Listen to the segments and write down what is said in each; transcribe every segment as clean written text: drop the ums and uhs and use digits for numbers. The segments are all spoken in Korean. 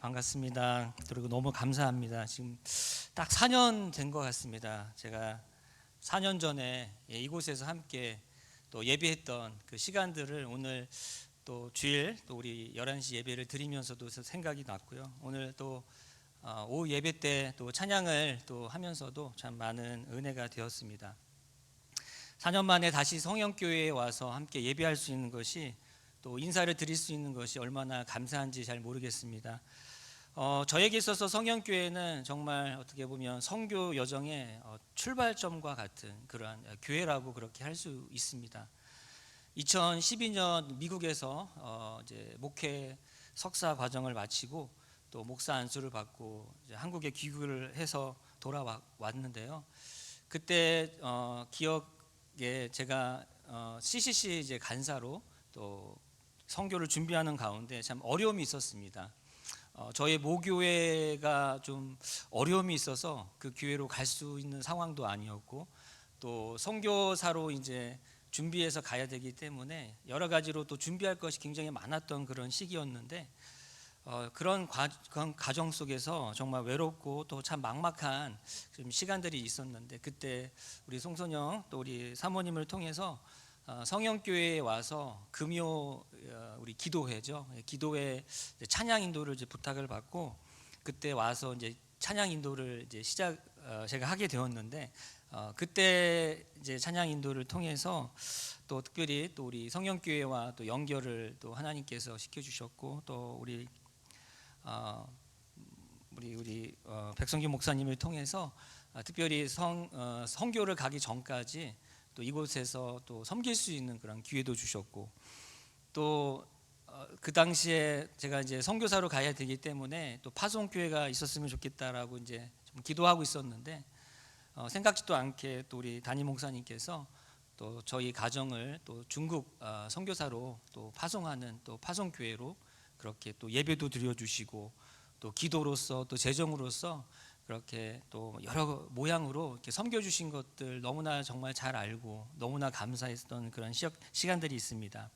반갑습니다. 그리고 너무 감사합니다. 지금 딱 4년 된 것 같습니다. 제가 4년 전에 이곳에서 함께 또 예배했던 그 시간들을 오늘 또 주일 또 우리 11시 예배를 드리면서도 생각이 났고요. 오늘 또 오후 예배 때 또 찬양을 또 하면서도 참 많은 은혜가 되었습니다. 4년 만에 다시 성영교회에 와서 함께 예배할 수 있는 것이 또 인사를 드릴 수 있는 것이 얼마나 감사한지 잘 모르겠습니다. 저에게 있어서 성영교회는 정말 어떻게 보면 선교 여정의 출발점과 같은 그러한 교회라고 그렇게 할 수 있습니다. 2012년 미국에서 이제 목회 석사 과정을 마치고 또 목사 안수를 받고 이제 한국에 귀국을 해서 돌아왔는데요. 그때 기억에 제가 CCC 이제 간사로 또 선교를 준비하는 가운데 참 어려움이 있었습니다. 저희 모교회가 좀 어려움이 있어서 그 교회로 갈 수 있는 상황도 아니었고 또 선교사로 이제 준비해서 가야 되기 때문에 여러 가지로 또 준비할 것이 굉장히 많았던 그런 시기였는데 그런 과정 속에서 정말 외롭고 또 참 막막한 시간들이 있었는데 그때 우리 송선영 또 우리 사모님을 통해서 성영교회에 와서 금요 우리 기도회죠. 기도회 찬양 인도를 이제 부탁을 받고 그때 와서 이제 찬양 인도를 이제 제가 하게 되었는데 그때 이제 찬양 인도를 통해서 또 특별히 또 우리 성영교회와 또 연결을 또 하나님께서 시켜주셨고 또 우리 백성규 목사님을 통해서 특별히 선교를 가기 전까지 또 이곳에서 또 섬길 수 있는 그런 기회도 주셨고 또 그 당시에 제가 이제 선교사로 가야 되기 때문에 또 파송교회가 있었으면 좋겠다라고 이제 좀 기도하고 있었는데 생각지도 않게 또 우리 담임 목사님께서 또 저희 가정을 또 중국 선교사로 또 파송하는 또 파송교회로 그렇게 또 예배도 드려주시고 또 기도로서 또 재정으로서 그렇게 또 여러 모양으로 이렇게 섬겨주신 것들 너무나 정말 잘 알고 너무나 감사했던 그런 시간들이 있습니다.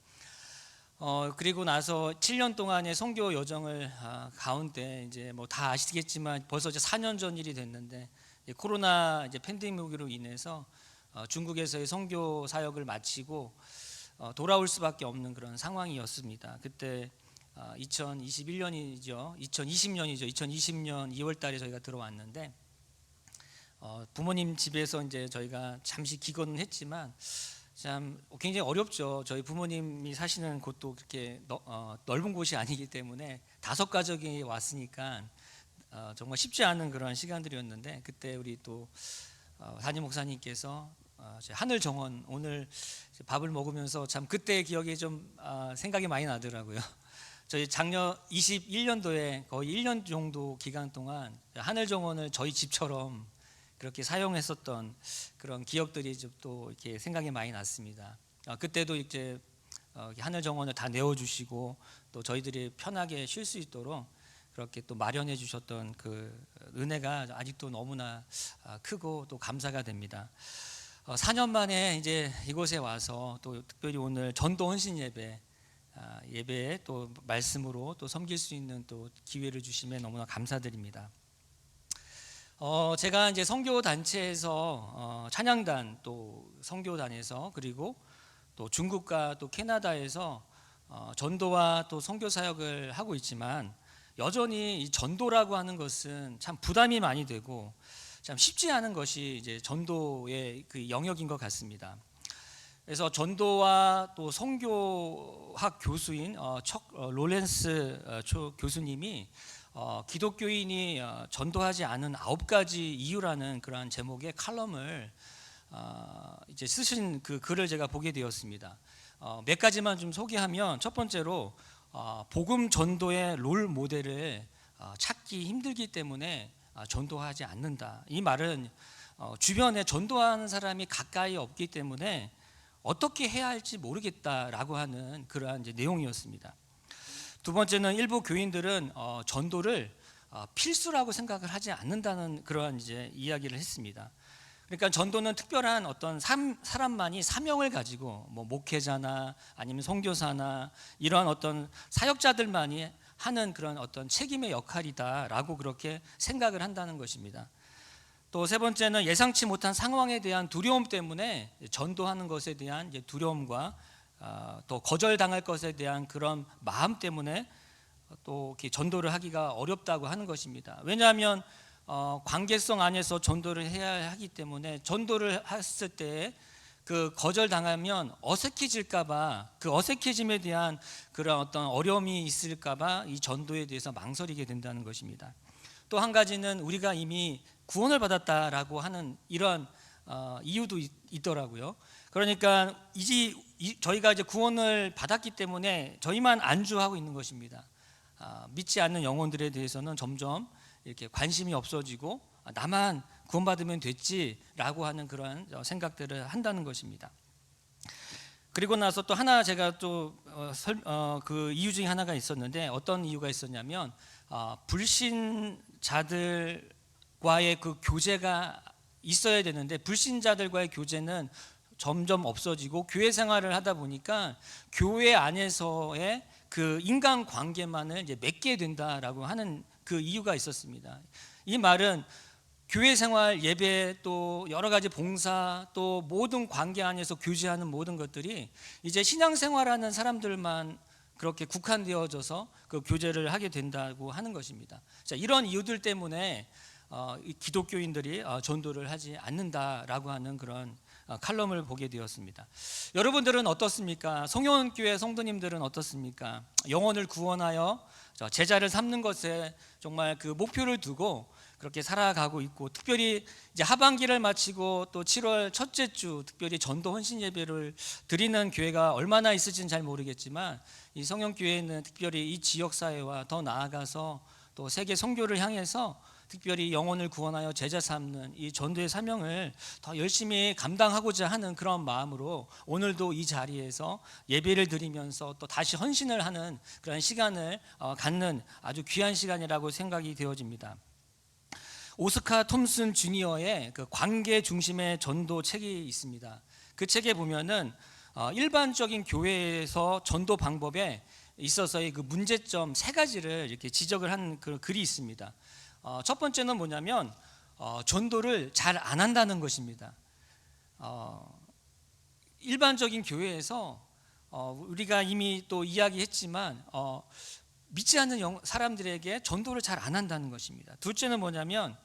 그리고 나서 7년 동안의 선교 여정을 가운데 이제 뭐 다 아시겠지만 벌써 이제 4년 전 일이 됐는데 코로나 이제 팬데믹으로 인해서 중국에서의 선교 사역을 마치고 돌아올 수밖에 없는 그런 상황이었습니다. 그때 2020년이죠. 2020년 2월 달에 저희가 들어왔는데 부모님 집에서 이제 저희가 잠시 기거는 했지만 참 굉장히 어렵죠. 저희 부모님이 사시는 곳도 그렇게 넓은 곳이 아니기 때문에 5가족이 왔으니까 정말 쉽지 않은 그런 시간들이었는데 그때 우리 또 담임 목사님께서 하늘 정원 오늘 밥을 먹으면서 참 그때 기억이 좀 생각이 많이 나더라고요. 저희 작년 21년도에 거의 1년 정도 기간 동안 하늘 정원을 저희 집처럼 그렇게 사용했었던 그런 기억들이 좀 또 이렇게 생각이 많이 났습니다. 그때도 이제 하늘 정원을 다 내어주시고 또 저희들이 편하게 쉴 수 있도록 그렇게 또 마련해 주셨던 그 은혜가 아직도 너무나 크고 또 감사가 됩니다. 4년 만에 이제 이곳에 와서 또 특별히 오늘 전도 헌신 예배에 또 말씀으로 또 섬길 수 있는 또 기회를 주심에 너무나 감사드립니다. 제가 이제 선교 단체에서 찬양단 또 선교단에서 그리고 또 중국과 또 캐나다에서 전도와 또 선교 사역을 하고 있지만 여전히 이 전도라고 하는 것은 참 부담이 많이 되고 참 쉽지 않은 것이 이제 전도의 그 영역인 것 같습니다. 그래서 전도와 또 선교학 교수인 척 로렌스 교수님이 기독교인이 전도하지 않은 9가지 이유라는 그러한 제목의 칼럼을 이제 쓰신 그 글을 제가 보게 되었습니다. 몇 가지만 좀 소개하면 첫 번째로 복음 전도의 롤 모델을 찾기 힘들기 때문에 전도하지 않는다. 이 말은 주변에 전도하는 사람이 가까이 없기 때문에 어떻게 해야 할지 모르겠다라고 하는 그러한 이제 내용이었습니다. 두 번째는 일부 교인들은 전도를 필수라고 생각을 하지 않는다는 그러한 이제 이야기를 했습니다. 그러니까 전도는 특별한 어떤 사람만이 사명을 가지고 뭐 목회자나 아니면 선교사나 이러한 어떤 사역자들만이 하는 그런 어떤 책임의 역할이다라고 그렇게 생각을 한다는 것입니다. 또 세 번째는 예상치 못한 상황에 대한 두려움 때문에 전도하는 것에 대한 두려움과 또 거절당할 것에 대한 그런 마음 때문에 또 이렇게 전도를 하기가 어렵다고 하는 것입니다. 왜냐하면 관계성 안에서 전도를 해야 하기 때문에 전도를 했을 때 그 거절당하면 어색해질까봐, 그 어색해짐에 대한 그런 어떤 어려움이 있을까봐 이 전도에 대해서 망설이게 된다는 것입니다. 또 한 가지는 우리가 이미 구원을 받았다라고 하는 이런 이유도 있더라고요. 그러니까 저희가 이제 구원을 받았기 때문에 저희만 안주하고 있는 것입니다. 믿지 않는 영혼들에 대해서는 점점 이렇게 관심이 없어지고 나만 구원받으면 됐지라고 하는 그런 생각들을 한다는 것입니다. 그리고 나서 또 하나 제가 또 그 이유 중에 하나가 있었는데, 어떤 이유가 있었냐면 불신자들과의 그 교제가 있어야 되는데 불신자들과의 교제는 점점 없어지고 교회 생활을 하다 보니까 교회 안에서의 그 인간 관계만을 이제 맺게 된다라고 하는 그 이유가 있었습니다. 이 말은 교회 생활, 예배, 또 여러 가지 봉사, 또 모든 관계 안에서 교제하는 모든 것들이 이제 신앙생활하는 사람들만 그렇게 국한되어져서 그 교제를 하게 된다고 하는 것입니다. 자, 이런 이유들 때문에 기독교인들이 전도를 하지 않는다라고 하는 그런 칼럼을 보게 되었습니다. 여러분들은 어떻습니까? 성현교회 성도님들은 어떻습니까? 영혼을 구원하여 제자를 삼는 것에 정말 그 목표를 두고 그렇게 살아가고 있고, 특별히 이제 하반기를 마치고 또 7월 첫째 주 특별히 전도 헌신 예배를 드리는 교회가 얼마나 있을지는 잘 모르겠지만, 이 성현교회는 특별히 이 지역 사회와 더 나아가서 또 세계 선교를 향해서 특별히 영혼을 구원하여 제자 삼는 이 전도의 사명을 더 열심히 감당하고자 하는 그런 마음으로 오늘도 이 자리에서 예배를 드리면서 또 다시 헌신을 하는 그런 시간을 갖는 아주 귀한 시간이라고 생각이 되어집니다. 오스카 톰슨 주니어의 그 관계 중심의 전도 책이 있습니다. 그 책에 보면은 일반적인 교회에서 전도 방법에 있어서의 그 문제점 세 가지를 이렇게 지적을 한 그 글이 있습니다. 첫 번째는 뭐냐면 전도를 잘 안 한다는 것입니다. 일반적인 교회에서 우리가 이미 또 이야기했지만 믿지 않는 사람들에게 전도를 잘 안 한다는 것입니다. 둘째는 뭐냐면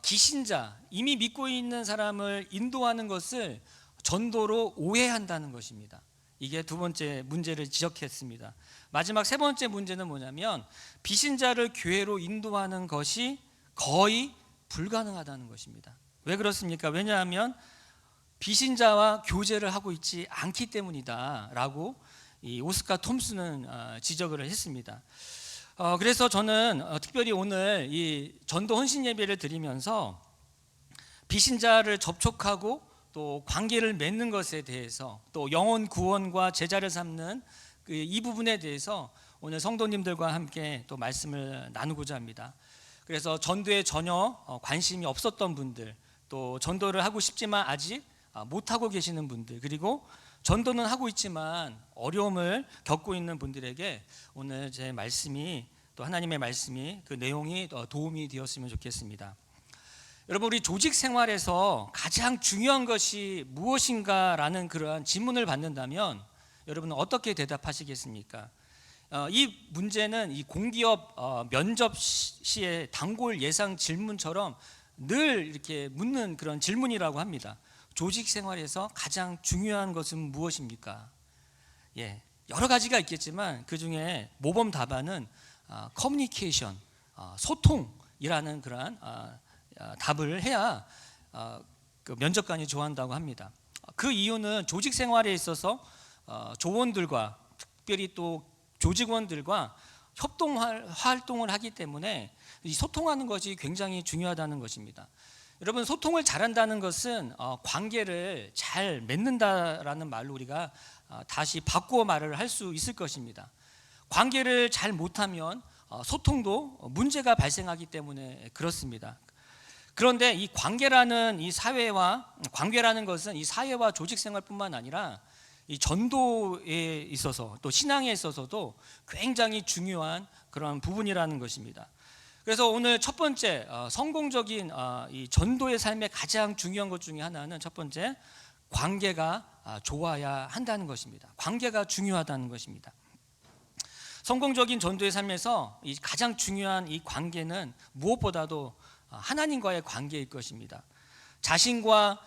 기신자, 이미 믿고 있는 사람을 인도하는 것을 전도로 오해한다는 것입니다. 이게 두 번째 문제를 지적했습니다. 마지막 세 번째 문제는 뭐냐면 비신자를 교회로 인도하는 것이 거의 불가능하다는 것입니다. 왜 그렇습니까? 왜냐하면 비신자와 교제를 하고 있지 않기 때문이다라고 이 오스카 톰슨은 지적을 했습니다. 그래서 저는 특별히 오늘 이 전도 헌신 예배를 드리면서 비신자를 접촉하고 또 관계를 맺는 것에 대해서, 또 영혼 구원과 제자를 삼는 이 부분에 대해서 오늘 성도님들과 함께 또 말씀을 나누고자 합니다. 그래서 전도에 전혀 관심이 없었던 분들, 또 전도를 하고 싶지만 아직 못하고 계시는 분들, 그리고 전도는 하고 있지만 어려움을 겪고 있는 분들에게 오늘 제 말씀이, 또 하나님의 말씀이, 그 내용이 도움이 되었으면 좋겠습니다. 여러분, 우리 조직 생활에서 가장 중요한 것이 무엇인가라는 그러한 질문을 받는다면 여러분은 어떻게 대답하시겠습니까? 이 문제는 이 공기업 면접 시의 단골 예상 질문처럼 늘 이렇게 묻는 그런 질문이라고 합니다. 조직 생활에서 가장 중요한 것은 무엇입니까? 여러 가지가 있겠지만 그 중에 모범 답안은 커뮤니케이션, 소통이라는 그러한 답을 해야 그 면접관이 좋아한다고 합니다. 그 이유는 조직 생활에 있어서 조원들과 특별히 또 조직원들과 협동 활동을 하기 때문에 이 소통하는 것이 굉장히 중요하다는 것입니다. 여러분, 소통을 잘한다는 것은 관계를 잘 맺는다라는 말로 우리가 다시 바꾸어 말을 할 수 있을 것입니다. 관계를 잘 못하면 소통도 문제가 발생하기 때문에 그렇습니다. 그런데 이 관계라는 것은 이 사회와 조직 생활뿐만 아니라 이 전도에 있어서 또 신앙에 있어서도 굉장히 중요한 그런 부분이라는 것입니다. 그래서 오늘 첫 번째 성공적인 이 전도의 삶의 가장 중요한 것 중에 하나는 첫 번째 관계가 좋아야 한다는 것입니다. 관계가 중요하다는 것입니다. 성공적인 전도의 삶에서 이 가장 중요한 이 관계는 무엇보다도 하나님과의 관계일 것입니다. 자신과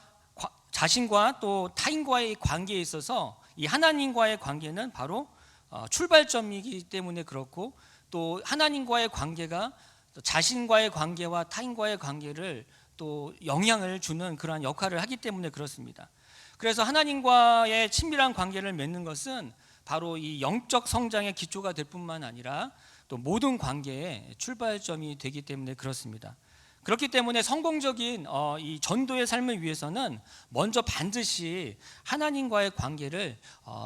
또 타인과의 관계에 있어서 이 하나님과의 관계는 바로 출발점이기 때문에 그렇고, 또 하나님과의 관계가 자신과의 관계와 타인과의 관계를 또 영향을 주는 그러한 역할을 하기 때문에 그렇습니다. 그래서 하나님과의 친밀한 관계를 맺는 것은 바로 이 영적 성장의 기초가 될 뿐만 아니라 또 모든 관계의 출발점이 되기 때문에 그렇습니다. 그렇기 때문에 성공적인 이 전도의 삶을 위해서는 먼저 반드시 하나님과의 관계를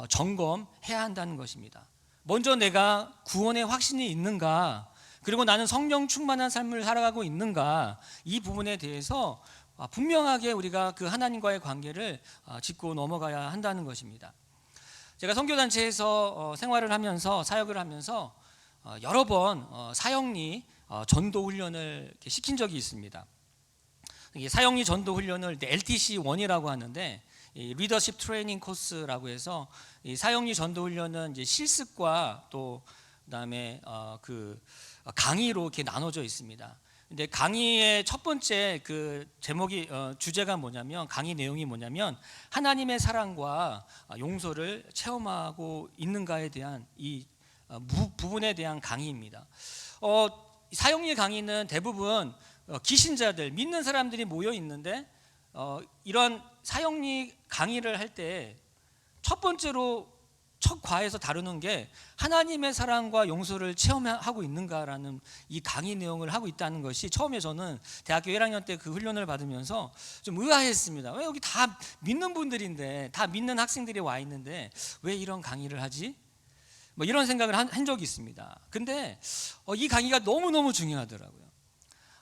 점검해야 한다는 것입니다. 먼저 내가 구원의 확신이 있는가, 그리고 나는 성령 충만한 삶을 살아가고 있는가, 이 부분에 대해서 분명하게 우리가 그 하나님과의 관계를 짚고 넘어가야 한다는 것입니다. 제가 선교단체에서 생활을 하면서 사역을 하면서 여러 번 사역리 전도 훈련을 시킨 적이 있습니다. 사역리 전도 훈련을 LTC1이라고 하는데, 리더십 트레이닝 코스라고 해서 이 사역리 전도 훈련은 이제 실습과 또 그다음에 그 강의로 이렇게 나눠져 있습니다. 근데 강의의 첫 번째 그 제목이 주제가 뭐냐면, 강의 내용이 뭐냐면 하나님의 사랑과 용서를 체험하고 있는가에 대한 이 부분에 대한 강의입니다. 사역리 강의는 대부분 기신자들, 믿는 사람들이 모여 있는데 이런 사역리 강의를 할 때 첫 번째로 첫 과에서 다루는 게 하나님의 사랑과 용서를 체험하고 있는가라는 이 강의 내용을 하고 있다는 것이, 처음에 저는 대학교 1학년 때 그 훈련을 받으면서 좀 의아했습니다. 왜 여기 다 믿는 분들인데, 다 믿는 학생들이 와 있는데 왜 이런 강의를 하지? 뭐 이런 생각을 한 적이 있습니다. 근데 이 강의가 너무너무 중요하더라고요.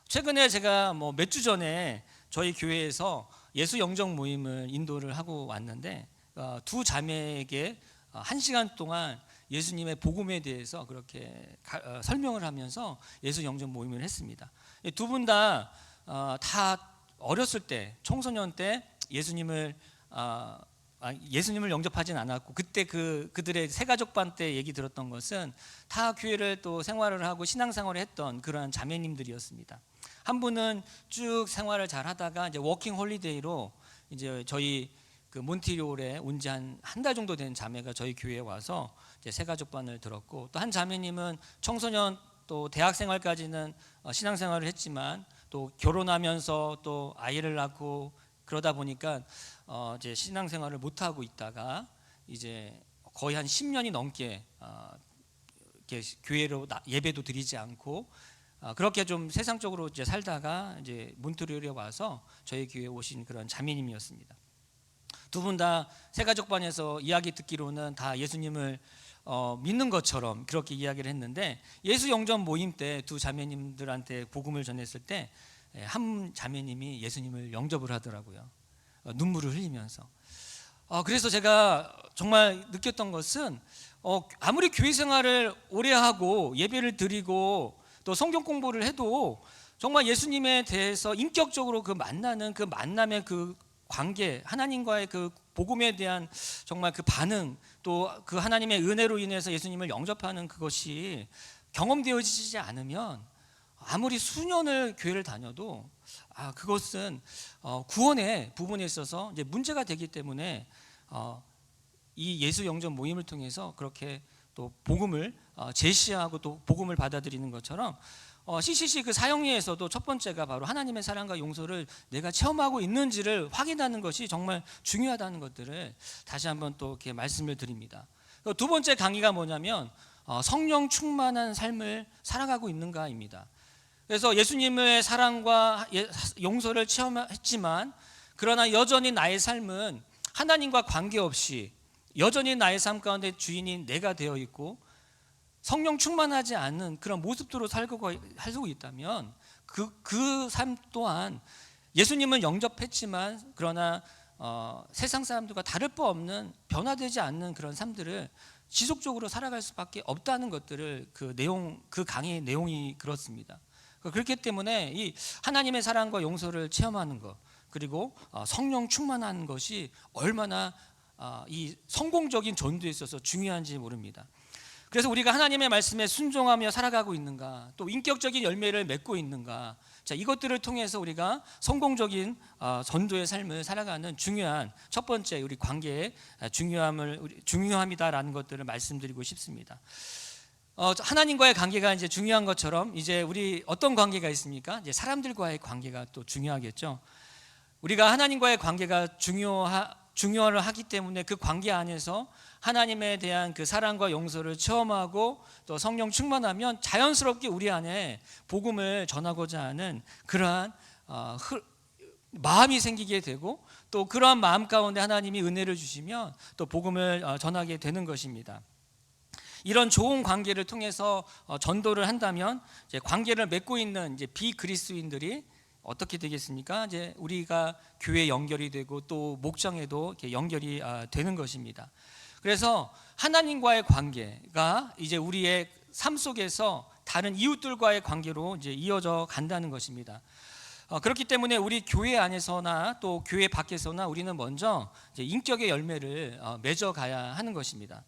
최근에 제가 몇 주 전에 저희 교회에서 예수 영적 모임을 인도를 하고 왔는데, 두 자매에게 1시간 동안 예수님의 복음에 대해서 그렇게 설명을 하면서 예수 영적 모임을 했습니다. 두 분 다 어렸을 때, 청소년 때 예수님을 영접하진 않았고, 그때 그들의 새가족반 때 얘기 들었던 것은 타 교회를 또 생활을 하고 신앙생활을 했던 그러한 자매님들이었습니다. 한 분은 쭉 생활을 잘 하다가 이제 워킹 홀리데이로 이제 저희 그 몬트리올에 온 지 한 달 정도 된 자매가 저희 교회에 와서 이제 새가족반을 들었고, 또 한 자매님은 청소년 또 대학 생활까지는 신앙생활을 했지만 또 결혼하면서 또 아이를 낳고 그러다 보니까 이제 신앙생활을 못 하고 있다가 이제 거의 한 10년이 넘게 이렇게 교회로 예배도 드리지 않고 그렇게 좀 세상적으로 이제 살다가 이제 몬트리올에 와서 저희 교회에 오신 그런 자매님이었습니다. 두 분 다 새가족반에서 이야기 듣기로는 다 예수님을 믿는 것처럼 그렇게 이야기를 했는데, 예수 영접 모임 때 두 자매님들한테 복음을 전했을 때 한 자매님이 예수님을 영접을 하더라고요. 눈물을 흘리면서. 그래서 제가 정말 느꼈던 것은 아무리 교회 생활을 오래 하고 예배를 드리고 또 성경 공부를 해도 정말 예수님에 대해서 인격적으로 그 만나는 그 만남의 그 관계, 하나님과의 그 복음에 대한 정말 그 반응, 또 그 하나님의 은혜로 인해서 예수님을 영접하는 그것이 경험되어지지 않으면 아무리 수년을 교회를 다녀도 그것은 구원의 부분에 있어서 이제 문제가 되기 때문에 이 예수 영접 모임을 통해서 그렇게 또 복음을 제시하고 또 복음을 받아들이는 것처럼 CCC 그 사역리에서도 첫 번째가 바로 하나님의 사랑과 용서를 내가 체험하고 있는지를 확인하는 것이 정말 중요하다는 것들을 다시 한번 또 이렇게 말씀을 드립니다. 두 번째 강의가 뭐냐면 성령 충만한 삶을 살아가고 있는가입니다. 그래서 예수님의 사랑과 용서를 체험했지만 그러나 여전히 나의 삶은 하나님과 관계없이 여전히 나의 삶 가운데 주인이 내가 되어 있고 성령 충만하지 않은 그런 모습으로 살고 있다면 그 삶 또한 예수님은 영접했지만 그러나 세상 사람들과 다를 바 없는 변화되지 않는 그런 삶들을 지속적으로 살아갈 수밖에 없다는 것들을 그 강의 내용이 그렇습니다. 그렇기 때문에 이 하나님의 사랑과 용서를 체험하는 것, 그리고 성령 충만한 것이 얼마나 이 성공적인 전도에 있어서 중요한지 모릅니다. 그래서 우리가 하나님의 말씀에 순종하며 살아가고 있는가, 또 인격적인 열매를 맺고 있는가, 자, 이것들을 통해서 우리가 성공적인 전도의 삶을 살아가는 중요한 첫 번째 우리 관계의 중요함이다라는 것들을 말씀드리고 싶습니다. 하나님과의 관계가 이제 중요한 것처럼 이제 우리 어떤 관계가 있습니까? 이제 사람들과의 관계가 또 중요하겠죠. 우리가 하나님과의 관계가 중요를 하기 때문에 그 관계 안에서 하나님에 대한 그 사랑과 용서를 체험하고 또 성령 충만하면 자연스럽게 우리 안에 복음을 전하고자 하는 그러한 마음이 생기게 되고, 또 그러한 마음 가운데 하나님이 은혜를 주시면 또 복음을 전하게 되는 것입니다. 이런 좋은 관계를 통해서 전도를 한다면 이제 관계를 맺고 있는 이제 비그리스도인들이 어떻게 되겠습니까? 이제 우리가 교회 연결이 되고 또 목장에도 이렇게 연결이 되는 것입니다. 그래서 하나님과의 관계가 이제 우리의 삶 속에서 다른 이웃들과의 관계로 이제 이어져 간다는 것입니다. 그렇기 때문에 우리 교회 안에서나 또 교회 밖에서나 우리는 먼저 이제 인격의 열매를 맺어가야 하는 것입니다.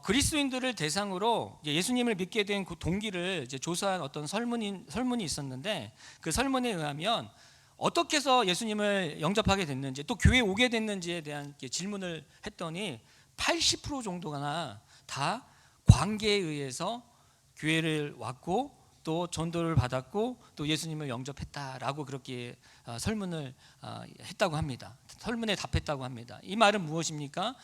그리스도인들을 대상으로 예수님을 믿게 된 그 동기를 이제 조사한 어떤 설문이 있었는데, 그 설문에 의하면 어떻게 해서 예수님을 영접하게 됐는지, 또 교회에 오게 됐는지에 대한 질문을 했더니 80% 정도가 다 관계에 의해서 교회를 왔고 또 전도를 받았고 또 예수님을 영접했다라고 그렇게 설문을 했다고 합니다. 설문에 답했다고 합니다. 이 말은 무엇입니까?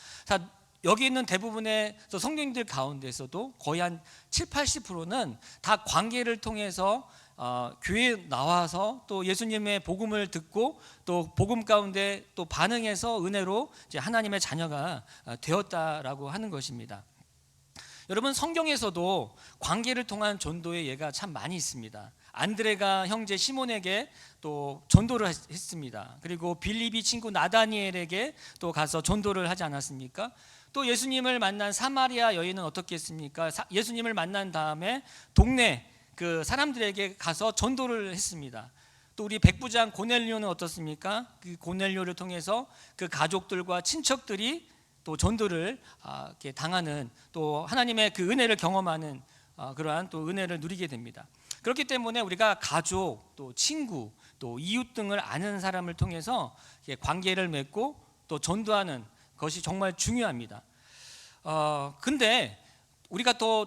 여기 있는 대부분의 성도님들 가운데서도 거의 한 70-80%는 다 관계를 통해서 교회에 나와서 또 예수님의 복음을 듣고 또 복음 가운데 또 반응해서 은혜로 이제 하나님의 자녀가 되었다라고 하는 것입니다. 여러분, 성경에서도 관계를 통한 전도의 예가 참 많이 있습니다. 안드레가 형제 시몬에게 또 전도를 했습니다. 그리고 빌립이 친구 나다니엘에게 또 가서 전도를 하지 않았습니까? 또 예수님을 만난 사마리아 여인은 어떻게 했습니까? 예수님을 만난 다음에 동네 그 사람들에게 가서 전도를 했습니다. 또 우리 백부장 고넬료는 어떻습니까? 그 고넬료를 통해서 그 가족들과 친척들이 또 전도를 이렇게 당하는, 또 하나님의 그 은혜를 경험하는 그러한 또 은혜를 누리게 됩니다. 그렇기 때문에 우리가 가족, 또 친구, 또 이웃 등을 아는 사람을 통해서 관계를 맺고 또 전도하는 것이 정말 중요합니다. 근데 우리가 또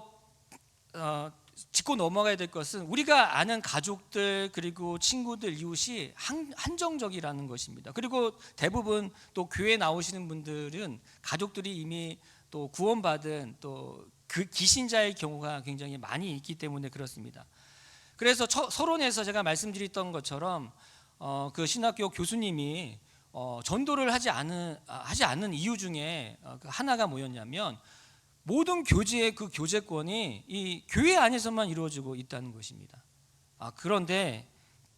짚고 넘어가야 될 것은 우리가 아는 가족들 그리고 친구들, 이웃이 한정적이라는 것입니다. 그리고 대부분 또 교회 나오시는 분들은 가족들이 이미 또 구원받은 또 그 기신자의 경우가 굉장히 많이 있기 때문에 그렇습니다. 그래서 서론에서 제가 말씀드렸던 것처럼 그 신학교 교수님이 전도를 하지 않는 이유 중에 하나가 뭐였냐면, 모든 교제의 그 교제권이 이 교회 안에서만 이루어지고 있다는 것입니다. 그런데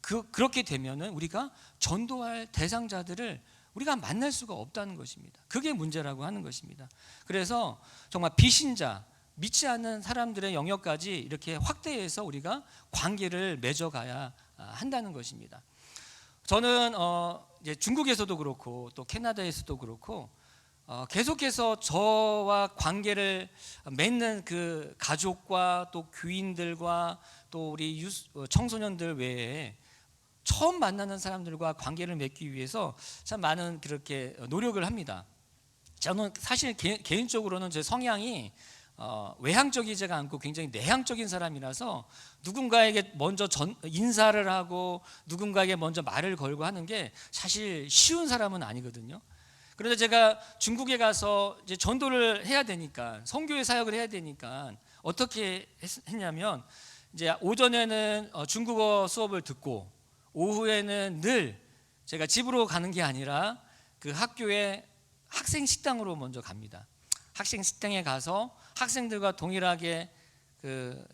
그렇게 되면은 우리가 전도할 대상자들을 우리가 만날 수가 없다는 것입니다. 그게 문제라고 하는 것입니다. 그래서 정말 비신자, 믿지 않는 사람들의 영역까지 이렇게 확대해서 우리가 관계를 맺어가야 한다는 것입니다. 저는 이제 중국에서도 그렇고 또 캐나다에서도 그렇고 계속해서 저와 관계를 맺는 그 가족과 또 교인들과 또 우리 청소년들 외에 처음 만나는 사람들과 관계를 맺기 위해서 참 많은 그렇게 노력을 합니다. 저는 사실 개인적으로는 제 성향이 외향적이지가 않고 굉장히 내향적인 사람이라서 누군가에게 먼저 인사를 하고 누군가에게 먼저 말을 걸고 하는 게 사실 쉬운 사람은 아니거든요. 그런데 제가 중국에 가서 이제 전도를 해야 되니까, 선교회 사역을 해야 되니까 어떻게 했냐면, 이제 오전에는 중국어 수업을 듣고 오후에는 늘 제가 집으로 가는 게 아니라 그 학교에 학생 식당으로 먼저 갑니다. 학생 식당에 가서 학생들과 동일하게 그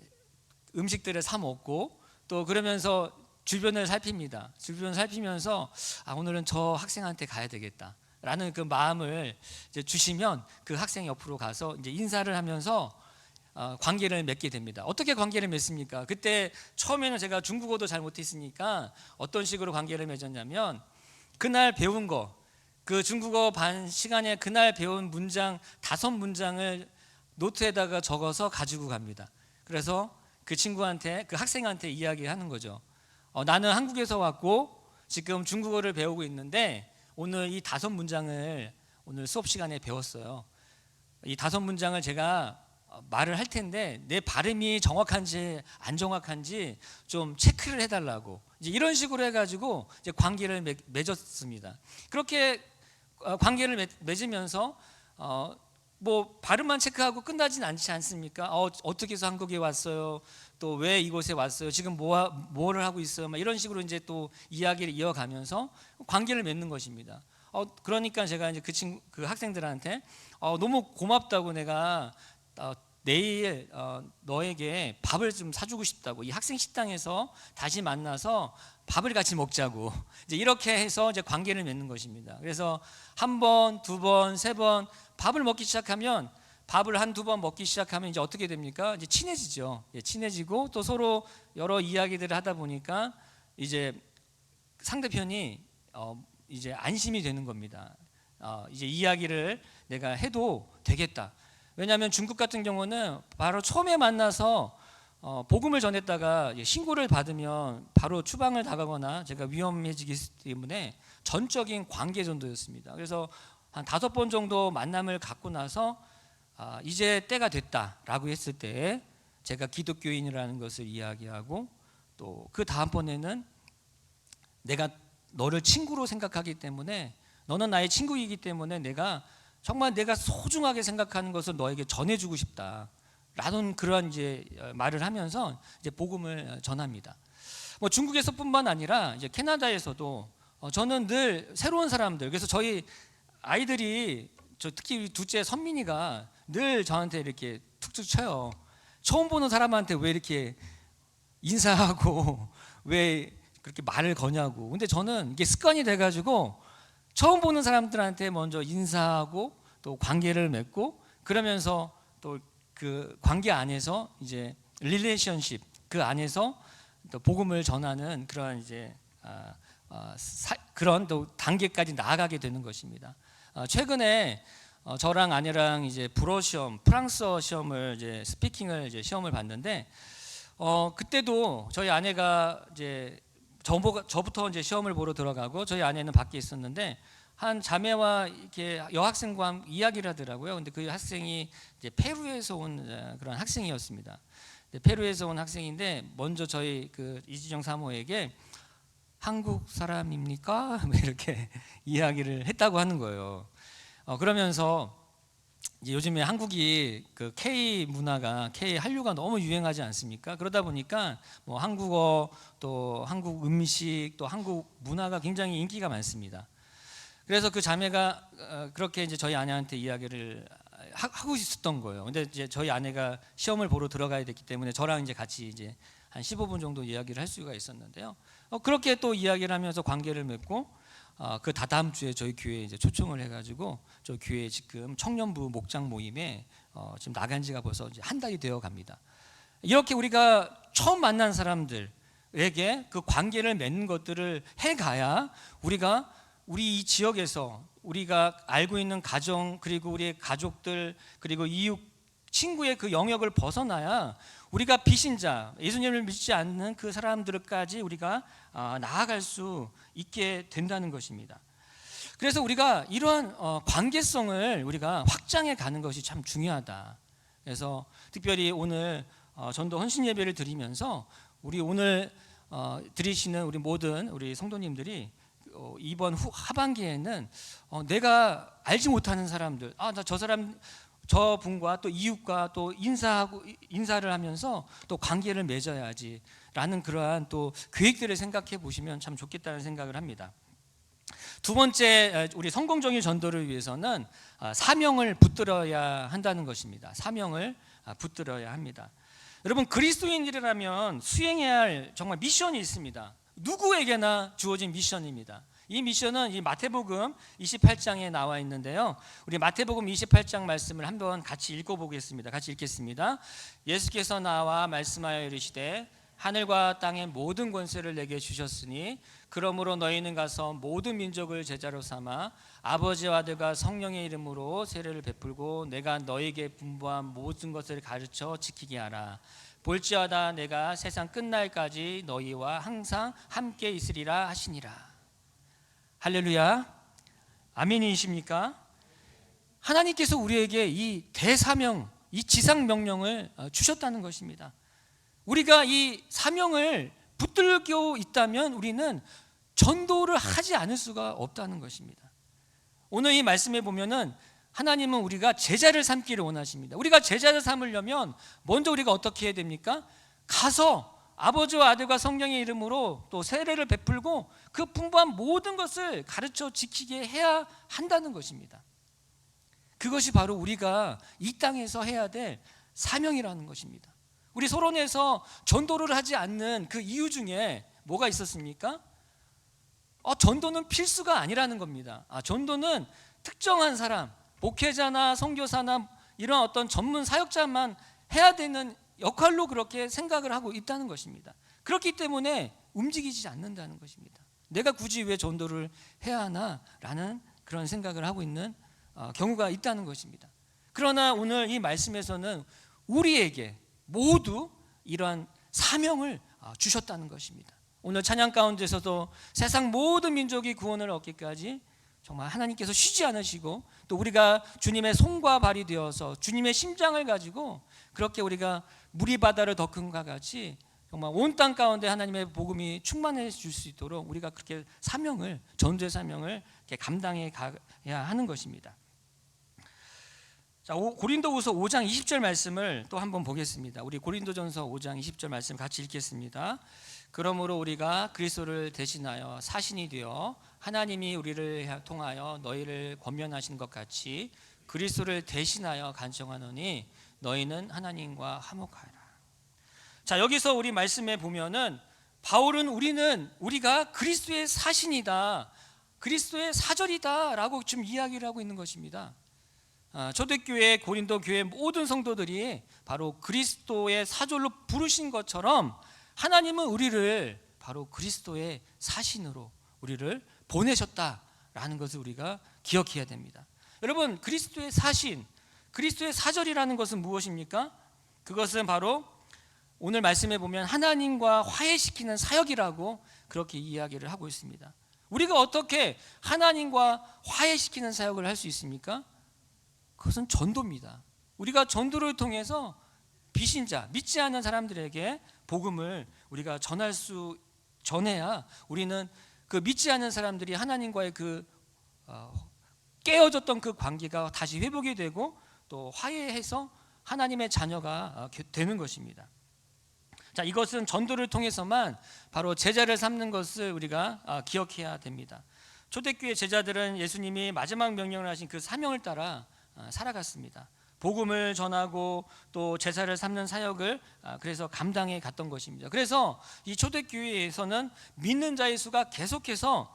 음식들을 사 먹고 또 그러면서 주변을 살핍니다. 주변을 살피면서 오늘은 저 학생한테 가야 되겠다. 라는 그 마음을 이제 주시면 그 학생이 옆으로 가서 이제 인사를 하면서 관계를 맺게 됩니다. 어떻게 관계를 맺습니까? 그때 처음에는 제가 중국어도 잘 못했으니까 어떤 식으로 관계를 맺었냐면, 그날 배운 거, 그 중국어 반 시간에 그날 배운 문장 5문장을 노트에다가 적어서 가지고 갑니다. 그래서 그 친구한테, 그 학생한테 이야기하는 거죠. 나는 한국에서 왔고 지금 중국어를 배우고 있는데 오늘 이 5문장을 오늘 수업 시간에 배웠어요. 이 5문장을 제가 말을 할 텐데 내 발음이 정확한지 안 정확한지 좀 체크를 해달라고, 이제 이런 식으로 해가지고 이제 관계를 맺었습니다. 그렇게 관계를 맺으면서 뭐 발음만 체크하고 끝나진 않지 않습니까? 어떻게 해서 한국에 왔어요? 또 왜 이곳에 왔어요? 지금 뭐를 하고 있어요? 막 이런 식으로 이제 또 이야기를 이어가면서 관계를 맺는 것입니다. 그러니까 제가 이제 그 학생들한테 너무 고맙다고, 내가 내일 너에게 밥을 좀 사주고 싶다고, 이 학생 식당에서 다시 만나서 밥을 같이 먹자고, 이제 이렇게 해서 이제 관계를 맺는 것입니다. 그래서 1번, 2번, 3번 밥을 먹기 시작하면, 밥을 1-2번 먹기 시작하면 이제 어떻게 됩니까? 이제 친해지죠. 친해지고 또 서로 여러 이야기들을 하다 보니까 이제 상대편이 이제 안심이 되는 겁니다. 이제 이야기를 내가 해도 되겠다. 왜냐하면 중국 같은 경우는 바로 처음에 만나서 복음을 전했다가 신고를 받으면 바로 추방을 당하거나 제가 위험해지기 때문에 전적인 관계 전도였습니다. 그래서 한 5번 정도 만남을 갖고 나서 이제 때가 됐다라고 했을 때 제가 기독교인이라는 것을 이야기하고, 또 그 다음번에는 내가 너를 친구로 생각하기 때문에, 너는 나의 친구이기 때문에 내가 정말 내가 소중하게 생각하는 것을 너에게 전해주고 싶다라는 그러한 이제 말을 하면서 이제 복음을 전합니다. 뭐 중국에서뿐만 아니라 이제 캐나다에서도 저는 늘 새로운 사람들, 그래서 저희 아이들이, 특히 우리 둘째 선민이가 늘 저한테 이렇게 툭툭 쳐요. 처음 보는 사람한테 왜 이렇게 인사하고 왜 그렇게 말을 거냐고. 근데 저는 이게 습관이 돼가지고 처음 보는 사람들한테 먼저 인사하고 또 관계를 맺고, 그러면서 또 그 관계 안에서 이제 릴레이션십, 그 안에서 또 복음을 전하는 그런 이제 그런 또 단계까지 나아가게 되는 것입니다. 최근에 저랑 아내랑 이제 불어 시험, 프랑스어 시험을 이제 스피킹을 이제 시험을 봤는데, 그때도 저희 아내가 이제 저부터 이제 시험을 보러 들어가고 저희 아내는 밖에 있었는데, 한 자매와 이렇게 여학생과 이야기를 하더라고요. 근데 그 학생이 이제 페루에서 온 그런 학생이었습니다. 페루에서 온 학생인데 먼저 저희 그 이지정 사모에게 한국 사람입니까? 이렇게 이야기를 했다고 하는 거예요. 그러면서 이제 요즘에 한국이 그 K 문화가, K 한류가 너무 유행하지 않습니까? 그러다 보니까 뭐 한국어, 또 한국 음식, 또 한국 문화가 굉장히 인기가 많습니다. 그래서 그 자매가 그렇게 이제 저희 아내한테 이야기를 하고 있었던 거예요. 근데 이제 저희 아내가 시험을 보러 들어가야 됐기 때문에 저랑 이제 같이 이제 한 15분 정도 이야기를 할 수가 있었는데요. 그렇게 또 이야기를 하면서 관계를 맺고, 그 다다음 주에 저희 교회에 이제 초청을 해가지고 저 교회 지금 청년부 목장 모임에 지금 나간 지가 벌써 이제 한 달이 되어 갑니다. 이렇게 우리가 처음 만난 사람들에게 그 관계를 맺는 것들을 해가야 우리 이 지역에서 우리가 알고 있는 가정, 그리고 우리의 가족들, 그리고 이웃 친구의 그 영역을 벗어나야 우리가 비신자, 예수님을 믿지 않는 그 사람들까지 우리가 나아갈 수 있게 된다는 것입니다. 그래서 우리가 이러한 관계성을 우리가 확장해 가는 것이 참 중요하다. 그래서 특별히 오늘 전도 헌신 예배를 드리면서 우리 오늘 드리시는 우리 모든 우리 성도님들이 이번 하반기에는 내가 알지 못하는 사람들, 나 저 분과 또 이웃과 또 인사를 하면서 또 관계를 맺어야지라는 그러한 또 계획들을 생각해 보시면 참 좋겠다는 생각을 합니다. 두 번째, 우리 성공적인 전도를 위해서는 사명을 붙들어야 한다는 것입니다. 사명을 붙들어야 합니다. 여러분, 그리스도인이라면 수행해야 할 정말 미션이 있습니다. 누구에게나 주어진 미션입니다. 이 미션은 이 마태복음 28장에 나와 있는데요. 우리 마태복음 28장 말씀을 한번 같이 읽어보겠습니다. 같이 읽겠습니다. 예수께서 나와 말씀하여 이르시되 하늘과 땅의 모든 권세를 내게 주셨으니 그러므로 너희는 가서 모든 민족을 제자로 삼아 아버지와 아들과 성령의 이름으로 세례를 베풀고 내가 너희에게 분부한 모든 것을 가르쳐 지키게 하라. 볼지어다 내가 세상 끝날까지 너희와 항상 함께 있으리라 하시니라. 할렐루야. 아멘이십니까? 하나님께서 우리에게 이 대사명, 이 지상명령을 주셨다는 것입니다. 우리가 이 사명을 붙들고 있다면 우리는 전도를 하지 않을 수가 없다는 것입니다. 오늘 이 말씀에 보면은 하나님은 우리가 제자를 삼기를 원하십니다. 우리가 제자를 삼으려면 먼저 우리가 어떻게 해야 됩니까? 가서 아버지와 아들과 성령의 이름으로 또 세례를 베풀고 그 풍부한 모든 것을 가르쳐 지키게 해야 한다는 것입니다. 그것이 바로 우리가 이 땅에서 해야 될 사명이라는 것입니다. 우리 소론에서 전도를 하지 않는 그 이유 중에 뭐가 있었습니까? 전도는 필수가 아니라는 겁니다. 전도는 특정한 사람, 목회자나 선교사나 이런 어떤 전문 사역자만 해야 되는 역할로 그렇게 생각을 하고 있다는 것입니다. 그렇기 때문에 움직이지 않는다는 것입니다. 내가 굳이 왜 전도를 해야 하나라는 그런 생각을 하고 있는 경우가 있다는 것입니다. 그러나 오늘 이 말씀에서는 우리에게 모두 이러한 사명을 주셨다는 것입니다. 오늘 찬양 가운데서도 세상 모든 민족이 구원을 얻기까지 정말 하나님께서 쉬지 않으시고 또 우리가 주님의 손과 발이 되어서 주님의 심장을 가지고 그렇게 우리가 물이 바다를 덮은 것과 같이 정말 온 땅 가운데 하나님의 복음이 충만해 줄 수 있도록 우리가 그렇게 사명을, 전도의 사명을 이렇게 감당해 가야 하는 것입니다. 자, 고린도후서 5장 20절 말씀을 또 한번 보겠습니다. 우리 고린도전서 5장 20절 말씀 같이 읽겠습니다. 그러므로 우리가 그리스도를 대신하여 사신이 되어 하나님이 우리를 통하여 너희를 권면하신 것 같이 그리스도를 대신하여 간청하노니 너희는 하나님과 화목하라. 자, 여기서 우리 말씀에 보면은 바울은 우리가 그리스도의 사신이다, 그리스도의 사절이다라고 지금 이야기를 하고 있는 것입니다. 초대교회, 고린도 교회 모든 성도들이 바로 그리스도의 사절로 부르신 것처럼 하나님은 우리를 바로 그리스도의 사신으로 우리를 보내셨다라는 것을 우리가 기억해야 됩니다. 여러분, 그리스도의 사신, 그리스도의 사절이라는 것은 무엇입니까? 그것은 바로 오늘 말씀에 보면 하나님과 화해시키는 사역이라고 그렇게 이야기를 하고 있습니다. 우리가 어떻게 하나님과 화해시키는 사역을 할 수 있습니까? 그것은 전도입니다. 우리가 전도를 통해서 비신자, 믿지 않는 사람들에게 복음을 우리가 전해야 우리는 그 믿지 않는 사람들이 하나님과의 그 깨어졌던 그 관계가 다시 회복이 되고 또 화해해서 하나님의 자녀가 되는 것입니다. 자, 이것은 전도를 통해서만 바로 제자를 삼는 것을 우리가 기억해야 됩니다. 초대교회 제자들은 예수님이 마지막 명령을 하신 그 사명을 따라 살아갔습니다. 복음을 전하고 또 제사를 삼는 사역을 그래서 감당해 갔던 것입니다. 그래서 이 초대교회에서는 믿는 자의 수가 계속해서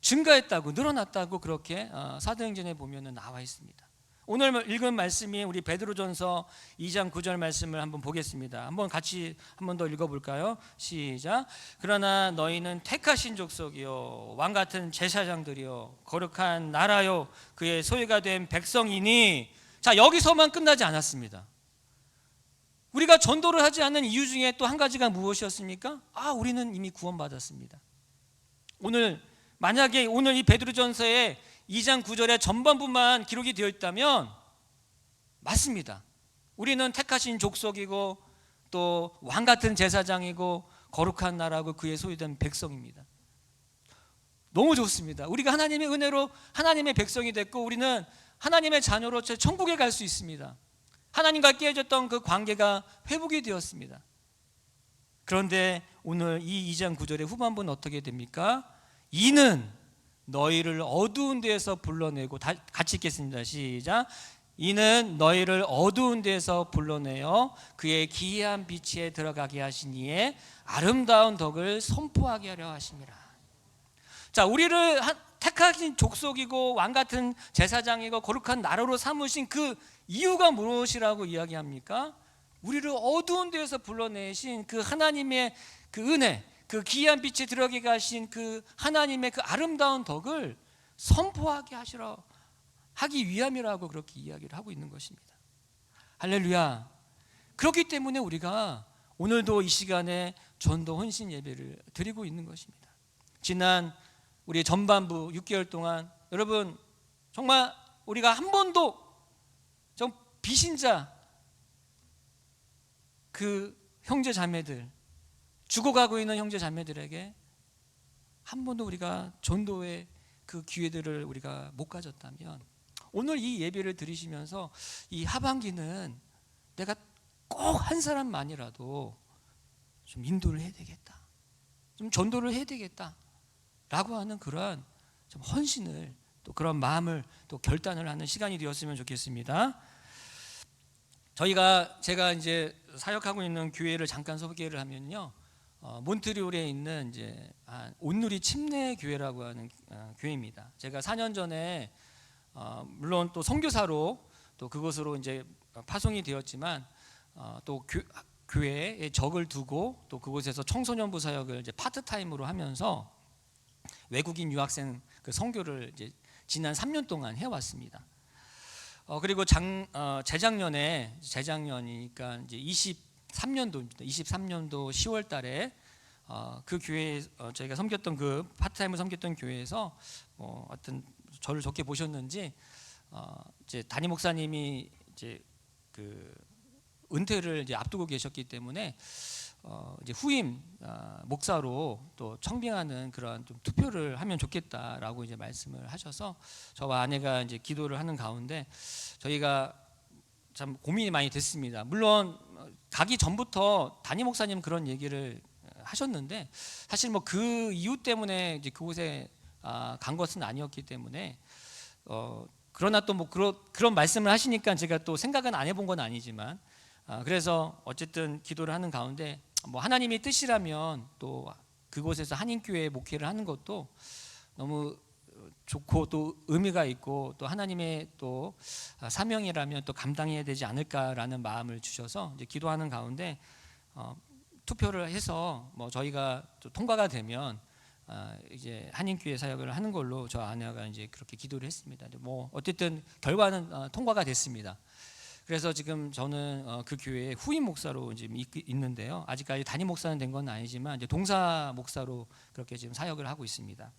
증가했다고, 늘어났다고 그렇게 사도행전에 보면은 나와 있습니다. 오늘 읽은 말씀이 우리 베드로전서 2장 9절 말씀을 한번 보겠습니다. 한번 같이 한 번 더 읽어볼까요? 시작. 그러나 너희는 택하신 족속이요 왕 같은 제사장들이요 거룩한 나라요 그의 소유가 된 백성이니. 자, 여기서만 끝나지 않았습니다. 우리가 전도를 하지 않는 이유 중에 또 한 가지가 무엇이었습니까? 우리는 이미 구원받았습니다. 만약에 오늘 이 베드로전서에 2장 9절의 전반부만 기록이 되어 있다면 맞습니다. 우리는 택하신 족속이고 또 왕같은 제사장이고 거룩한 나라고 그의 소유된 백성입니다. 너무 좋습니다. 우리가 하나님의 은혜로 하나님의 백성이 됐고 우리는 하나님의 자녀로 천국에 갈 수 있습니다. 하나님과 깨어졌던 그 관계가 회복이 되었습니다. 그런데 오늘 이 2장 9절의 후반부는 어떻게 됩니까? 이는 너희를 어두운 데에서 불러내고, 같이 읽겠습니다. 시작. 이는 너희를 어두운 데에서 불러내어 그의 기이한 빛에 들어가게 하시니에 아름다운 덕을 선포하게 하려 하심이라. 자, 우리를 택하신 족속이고 왕 같은 제사장이고 거룩한 나라로 삼으신 그 이유가 무엇이라고 이야기합니까? 우리를 어두운 데에서 불러내신 그 하나님의 그 은혜, 그 기이한 빛에 들어가게 하신 그 하나님의 그 아름다운 덕을 선포하게 하기 위함이라고 그렇게 이야기를 하고 있는 것입니다. 할렐루야. 그렇기 때문에 우리가 오늘도 이 시간에 전도 헌신 예배를 드리고 있는 것입니다. 지난 우리 전반부 6개월 동안 여러분 정말 우리가 한 번도 좀 비신자 그 형제 자매들, 죽어가고 있는 형제 자매들에게 한 번도 우리가 전도의 그 기회들을 우리가 못 가졌다면 오늘 이 예배를 드리시면서 이 하반기는 내가 꼭 한 사람만이라도 좀 인도를 해야 되겠다, 좀 전도를 해야 되겠다 라고 하는 그러한 좀 헌신을, 또 그런 마음을 또 결단을 하는 시간이 되었으면 좋겠습니다. 제가 이제 사역하고 있는 교회를 잠깐 소개를 하면요, 몬트리올에 있는 이제 온누리 침례 교회라고 하는 교회입니다. 제가 4년 전에 물론 또 선교사로 또 그곳으로 이제 파송이 되었지만 또 교회에 적을 두고 또 그곳에서 청소년부 사역을 이제 파트타임으로 하면서 외국인 유학생 그 선교를 이제 지난 3년 동안 해왔습니다. 그리고 재작년이니까 이제 23년도 10월 달에 그 교회 저희가 섬겼던 그 파트타임을 섬겼던 교회에서 어떤 저를 좋게 보셨는지 이제 담임 목사님이 이제 그 은퇴를 이제 앞두고 계셨기 때문에 이제 후임 목사로 또 청빙하는 그런 좀 투표를 하면 좋겠다라고 이제 말씀을 하셔서 저와 아내가 이제 기도를 하는 가운데 저희가 참 고민이 많이 됐습니다. 물론 가기 전부터 담임 목사님 그런 얘기를 하셨는데 사실 뭐 그 이유 때문에 이제 그곳에 간 것은 아니었기 때문에 그러나 또 뭐 그런 말씀을 하시니까 제가 또 생각은 안 해본 건 아니지만 그래서 어쨌든 기도를 하는 가운데 뭐 하나님의 뜻이라면 또 그곳에서 한인교회 목회를 하는 것도 너무 좋고 또 의미가 있고 또 하나님의 또 사명이라면 또 감당해야 되지 않을까라는 마음을 주셔서 이제 기도하는 가운데 투표를 해서 뭐 저희가 또 통과가 되면 이제 한인교회 사역을 하는 걸로 저 아내가 이제 그렇게 기도를 했습니다. 뭐 어쨌든 결과는 통과가 됐습니다. 그래서 지금 저는 그 교회의 후임 목사로 지금 있는데요. 아직까지 담임 목사는 된 건 아니지만 이제 동사 목사로 그렇게 지금 사역을 하고 있습니다.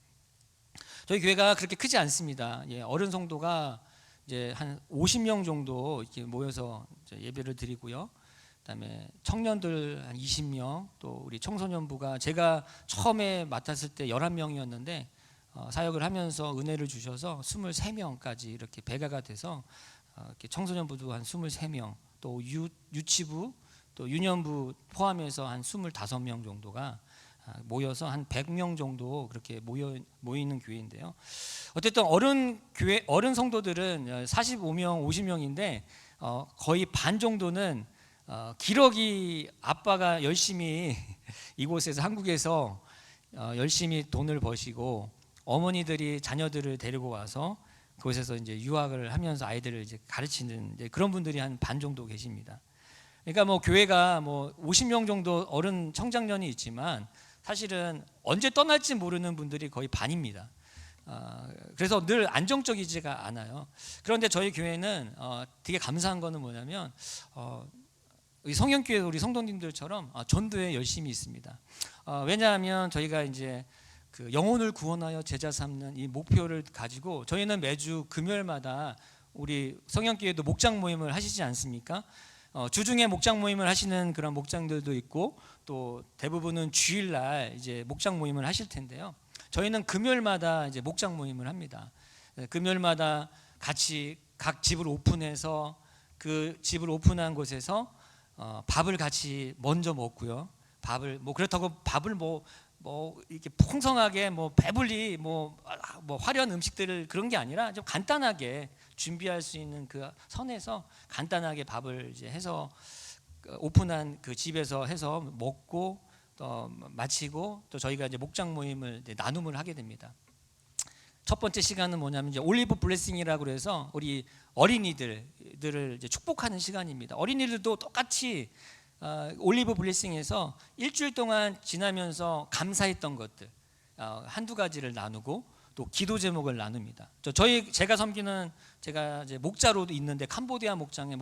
저희 교회가 그렇게 크지 않습니다. 어른 성도가 이제 한 50명 정도 이렇게 모여서 예배를 드리고요. 그다음에 청년들 한 20명, 또 우리 청소년부가 제가 처음에 맡았을 때 11명이었는데 사역을 하면서 은혜를 주셔서 23명까지 이렇게 배가가 돼서 이렇게 청소년부도 한 23명, 또 유치부, 또 유년부 포함해서 한 25명 정도가 모여서 한 100명 정도 그렇게 모이는 교회인데요. 어쨌든 어른 성도들은 45명, 50명인데 거의 반 정도는 기러기 아빠가 열심히 이곳에서 한국에서 열심히 돈을 버시고 어머니들이 자녀들을 데리고 와서 그곳에서 이제 유학을 하면서 아이들을 이제 가르치는 이제 그런 분들이 한 반 정도 계십니다. 그러니까 뭐 교회가 뭐 50명 정도 어른 청장년이 있지만 사실은 언제 떠날지 모르는 분들이 거의 반입니다. 그래서 늘 안정적이지가 않아요. 그런데 저희 교회는 되게 감사한 거는 뭐냐면 이 성령교회 우리 성도님들처럼 전도에 열심히 있습니다. 왜냐하면 저희가 이제 그 영혼을 구원하여 제자 삼는 이 목표를 가지고 저희는 매주 금요일마다 우리 성령교회도 목장 모임을 하시지 않습니까? 주중에 목장 모임을 하시는 그런 목장들도 있고 또 대부분은 주일날 이제 목장 모임을 하실 텐데요. 저희는 금요일마다 이제 목장 모임을 합니다. 금요일마다 같이 각 집을 오픈해서 그 집을 오픈한 곳에서 밥을 같이 먼저 먹고요. 밥을 뭐 그렇다고 밥을 뭐 이렇게 풍성하게 뭐 배불리 뭐 화려한 음식들을 그런 게 아니라 좀 간단하게 준비할 수 있는 그 선에서 간단하게 밥을 이제 해서 오픈한 그 집에서 해서 먹고 마치고 또 저희가 이제 목장 모임을 이제 나눔을 하게 됩니다. 첫 번째 시간은 뭐냐면 이제 올리브 블레싱이라고 그래서 우리 어린이들을 이제 축복하는 시간입니다. 어린이들도 똑같이 올리브 블레싱에서 일주일 동안 지나면서 감사했던 것들 한두 가지를 나누고 또 기도 제목을 나눕니다. 제가 섬기는 제가 이제 목자로도 있는데 캄보디아 목장의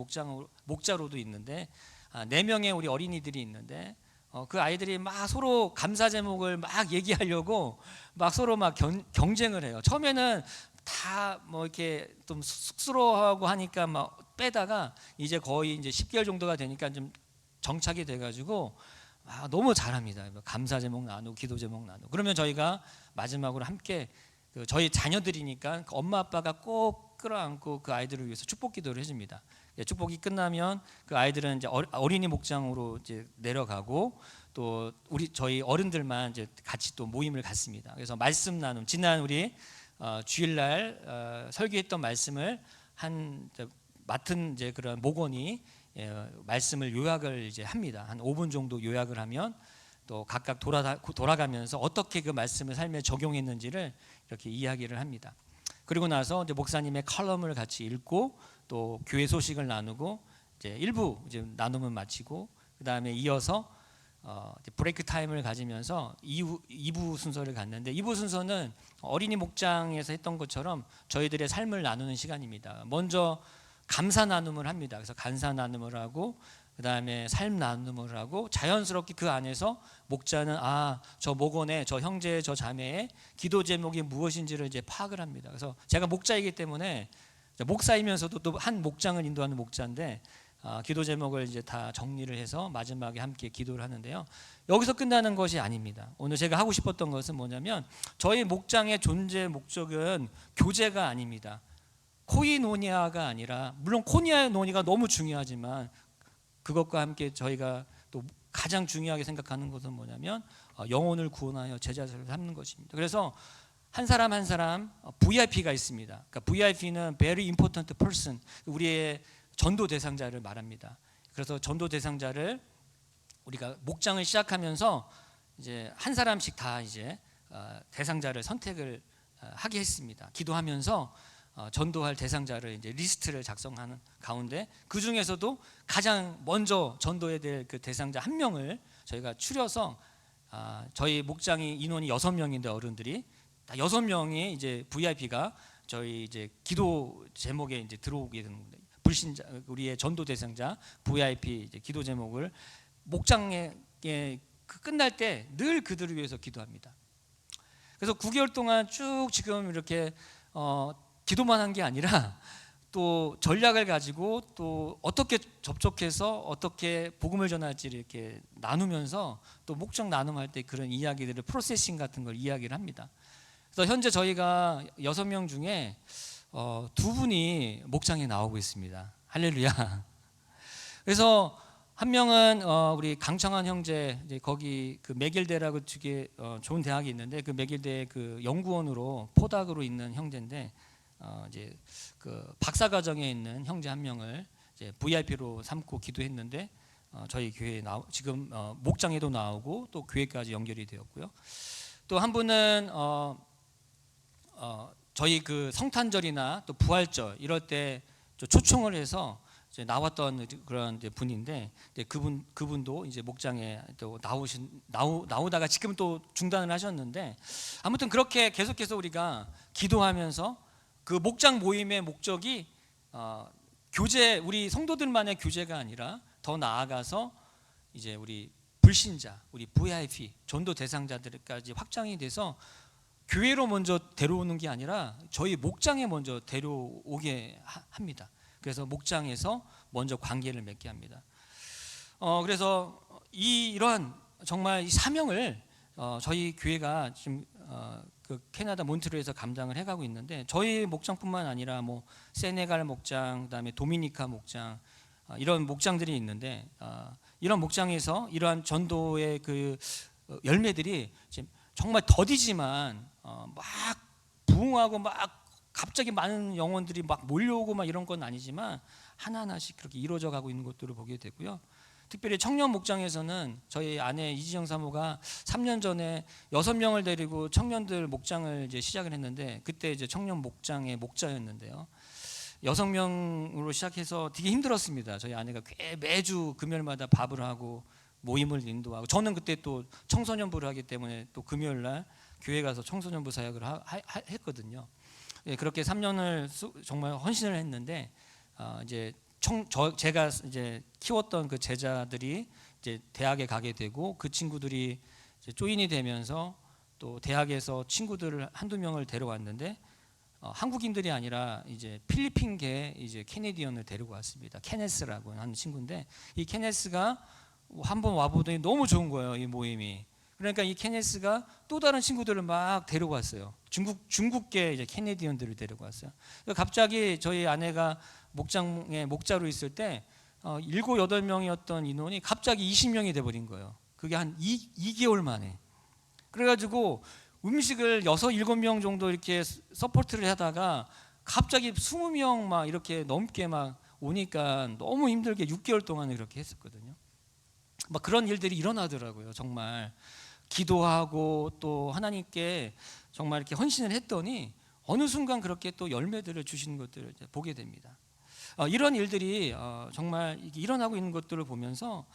목자로도 있는데 4명의 우리 어린이들이 있는데 그 아이들이 막 서로 감사 제목을 막 얘기하려고 막 서로 막 경쟁을 해요. 처음에는 다 뭐 이렇게 좀 쑥스러워하고 하니까 막 빼다가 이제 거의 이제 10개월 정도가 되니까 좀 정착이 돼가지고 너무 잘합니다. 감사 제목 나누고 기도 제목 나누고 그러면 저희가 마지막으로 함께 저희 자녀들이니까 엄마 아빠가 꼭 끌어안고 그 아이들을 위해서 축복 기도를 해줍니다. 축복이 끝나면 그 아이들은 이제 어린이 목장으로 이제 내려가고 또 저희 어른들만 이제 같이 또 모임을 갖습니다. 그래서 말씀 나눔 지난 우리 주일날 설교했던 말씀을 맡은 이제 그런 목원이 말씀을 요약을 이제 합니다. 한 5분 정도 요약을 하면 또 각각 돌아가면서 어떻게 그 말씀을 삶에 적용했는지를 이렇게 이야기를 합니다. 그리고 나서 이제 목사님의 칼럼을 같이 읽고 또 교회 소식을 나누고 이제 일부 이제 나눔을 마치고 그 다음에 이어서 브레이크 타임을 가지면서 2부 순서를 갔는데 2부 순서는 어린이 목장에서 했던 것처럼 저희들의 삶을 나누는 시간입니다. 먼저 감사 나눔을 합니다. 그래서 감사 나눔을 하고 그 다음에 삶 나눔을 하고 자연스럽게 그 안에서 목자는 저 목원의 저 형제의 저 자매의 기도 제목이 무엇인지를 이제 파악을 합니다. 그래서 제가 목자이기 때문에 목사이면서도 또 한 목장을 인도하는 목자인데 기도 제목을 이제 다 정리를 해서 마지막에 함께 기도를 하는데요. 여기서 끝나는 것이 아닙니다. 오늘 제가 하고 싶었던 것은 뭐냐면 저희 목장의 존재 목적은 교제가 아닙니다. 코이노니아가 아니라 물론 코이노니아가 너무 중요하지만 그것과 함께 저희가 또 가장 중요하게 생각하는 것은 뭐냐면 영혼을 구원하여 제자를 삼는 것입니다. 그래서 한 사람 한 사람 VIP가 있습니다. 그러니까 VIP는 Very Important Person, 우리의 전도 대상자를 말합니다. 그래서 전도 대상자를 우리가 목장을 시작하면서 이제 한 사람씩 다 이제 대상자를 선택을 하게 했습니다. 기도하면서 전도할 대상자를 이제 리스트를 작성하는 가운데 그 중에서도 가장 먼저 전도해야 될 그 대상자 한 명을 저희가 추려서 저희 목장이 인원이 6명인데 어른들이 다 6명이 이제 VIP가 저희 이제 기도 제목에 이제 들어오게 되는 겁니다. 불신자 우리의 전도 대상자 VIP 이제 기도 제목을 목장에 끝날 때 늘 그들을 위해서 기도합니다. 그래서 9개월 동안 쭉 지금 이렇게 기도만 한 게 아니라 또 전략을 가지고 또 어떻게 접촉해서 어떻게 복음을 전할지를 이렇게 나누면서 또 목장 나눔할 때 그런 이야기들을 프로세싱 같은 걸 이야기를 합니다. 그래서 현재 저희가 6명 중에 2분이 목장에 나오고 있습니다. 할렐루야. 그래서 한 명은 우리 강창환 형제 이제 거기 그 맥일대라고 되게 좋은 대학이 있는데 그 맥일대 그 연구원으로 포닥으로 있는 형제인데 이제 그 박사 과정에 있는 형제 한 명을 이제 VIP로 삼고 기도했는데 저희 교회에 지금 목장에도 나오고 또 교회까지 연결이 되었고요. 또 한 분은 저희 그 성탄절이나 또 부활절 이럴 때 초청을 해서 이제 나왔던 그런 이제 분인데 이제 그분도 이제 목장에 또 나오다가 지금 또 중단을 하셨는데 아무튼 그렇게 계속해서 우리가 기도하면서 그 목장 모임의 목적이 교제 우리 성도들만의 교제가 아니라 더 나아가서 이제 우리 불신자 우리 VIP 전도 대상자들까지 확장이 돼서 교회로 먼저 데려오는 게 아니라 저희 목장에 먼저 데려오게 합니다. 그래서 목장에서 먼저 관계를 맺게 합니다. 그래서 이러한 정말 이 사명을 저희 교회가 지금 그 캐나다 몬트리올에서 감당을 해가고 있는데 저희 목장뿐만 아니라 뭐 세네갈 목장, 그다음에 도미니카 목장 이런 목장들이 있는데 이런 목장에서 이러한 전도의 그 열매들이 지금 정말 더디지만 막 부흥하고 막 갑자기 많은 영혼들이 막 몰려오고 막 이런 건 아니지만 하나하나씩 그렇게 이루어져 가고 있는 것들을 보게 되고요. 특별히 청년 목장에서는 저희 아내 이지영 사모가 3년 전에 6명을 데리고 청년들 목장을 이제 시작을 했는데, 그때 이제 청년 목장의 목자였는데요. 6명으로 시작해서 되게 힘들었습니다. 저희 아내가 매주 금요일마다 밥을 하고 모임을 인도하고, 저는 그때 또 청소년부를 하기 때문에 또 금요일 날 교회 가서 청소년부 사역을 했거든요. 예, 그렇게 3년을 정말 헌신을 했는데, 이제 제가 이제 키웠던 그 제자들이 이제 대학에 가게 되고, 그 친구들이 이제 조인이 되면서 또 대학에서 친구들을 한두 명을 데려왔는데, 한국인들이 아니라 이제 필리핀계 이제 캐네디언을 데리고 왔습니다. 케네스라고 하는 친구인데, 이 케네스가 한번 와보더니 너무 좋은 거예요, 이 모임이. 그러니까 이 케네스가 또 다른 친구들을 막 데리고 왔어요. 중국계 이제 캐네디언들을 데리고 왔어요. 갑자기 저희 아내가 목장에 목자로 있을 때 7, 8명이었던 인원이 갑자기 20명이 돼버린 거예요. 그게 한 2개월 만에. 그래가지고 음식을 6, 7명 정도 이렇게 서포트를 하다가 갑자기 20명 막 이렇게 넘게 막 오니까 너무 힘들게 6개월 동안 그렇게 했었거든요. 막 그런 일들이 일어나더라고요. 정말 기도하고 또 하나님께 정말 이렇게 헌신을 했더니 어느 순간 그렇게 또 열매들을 주시는 것들을 보게 됩니다. 이런 일들이 정말 일어나고 있는 것들을 보면서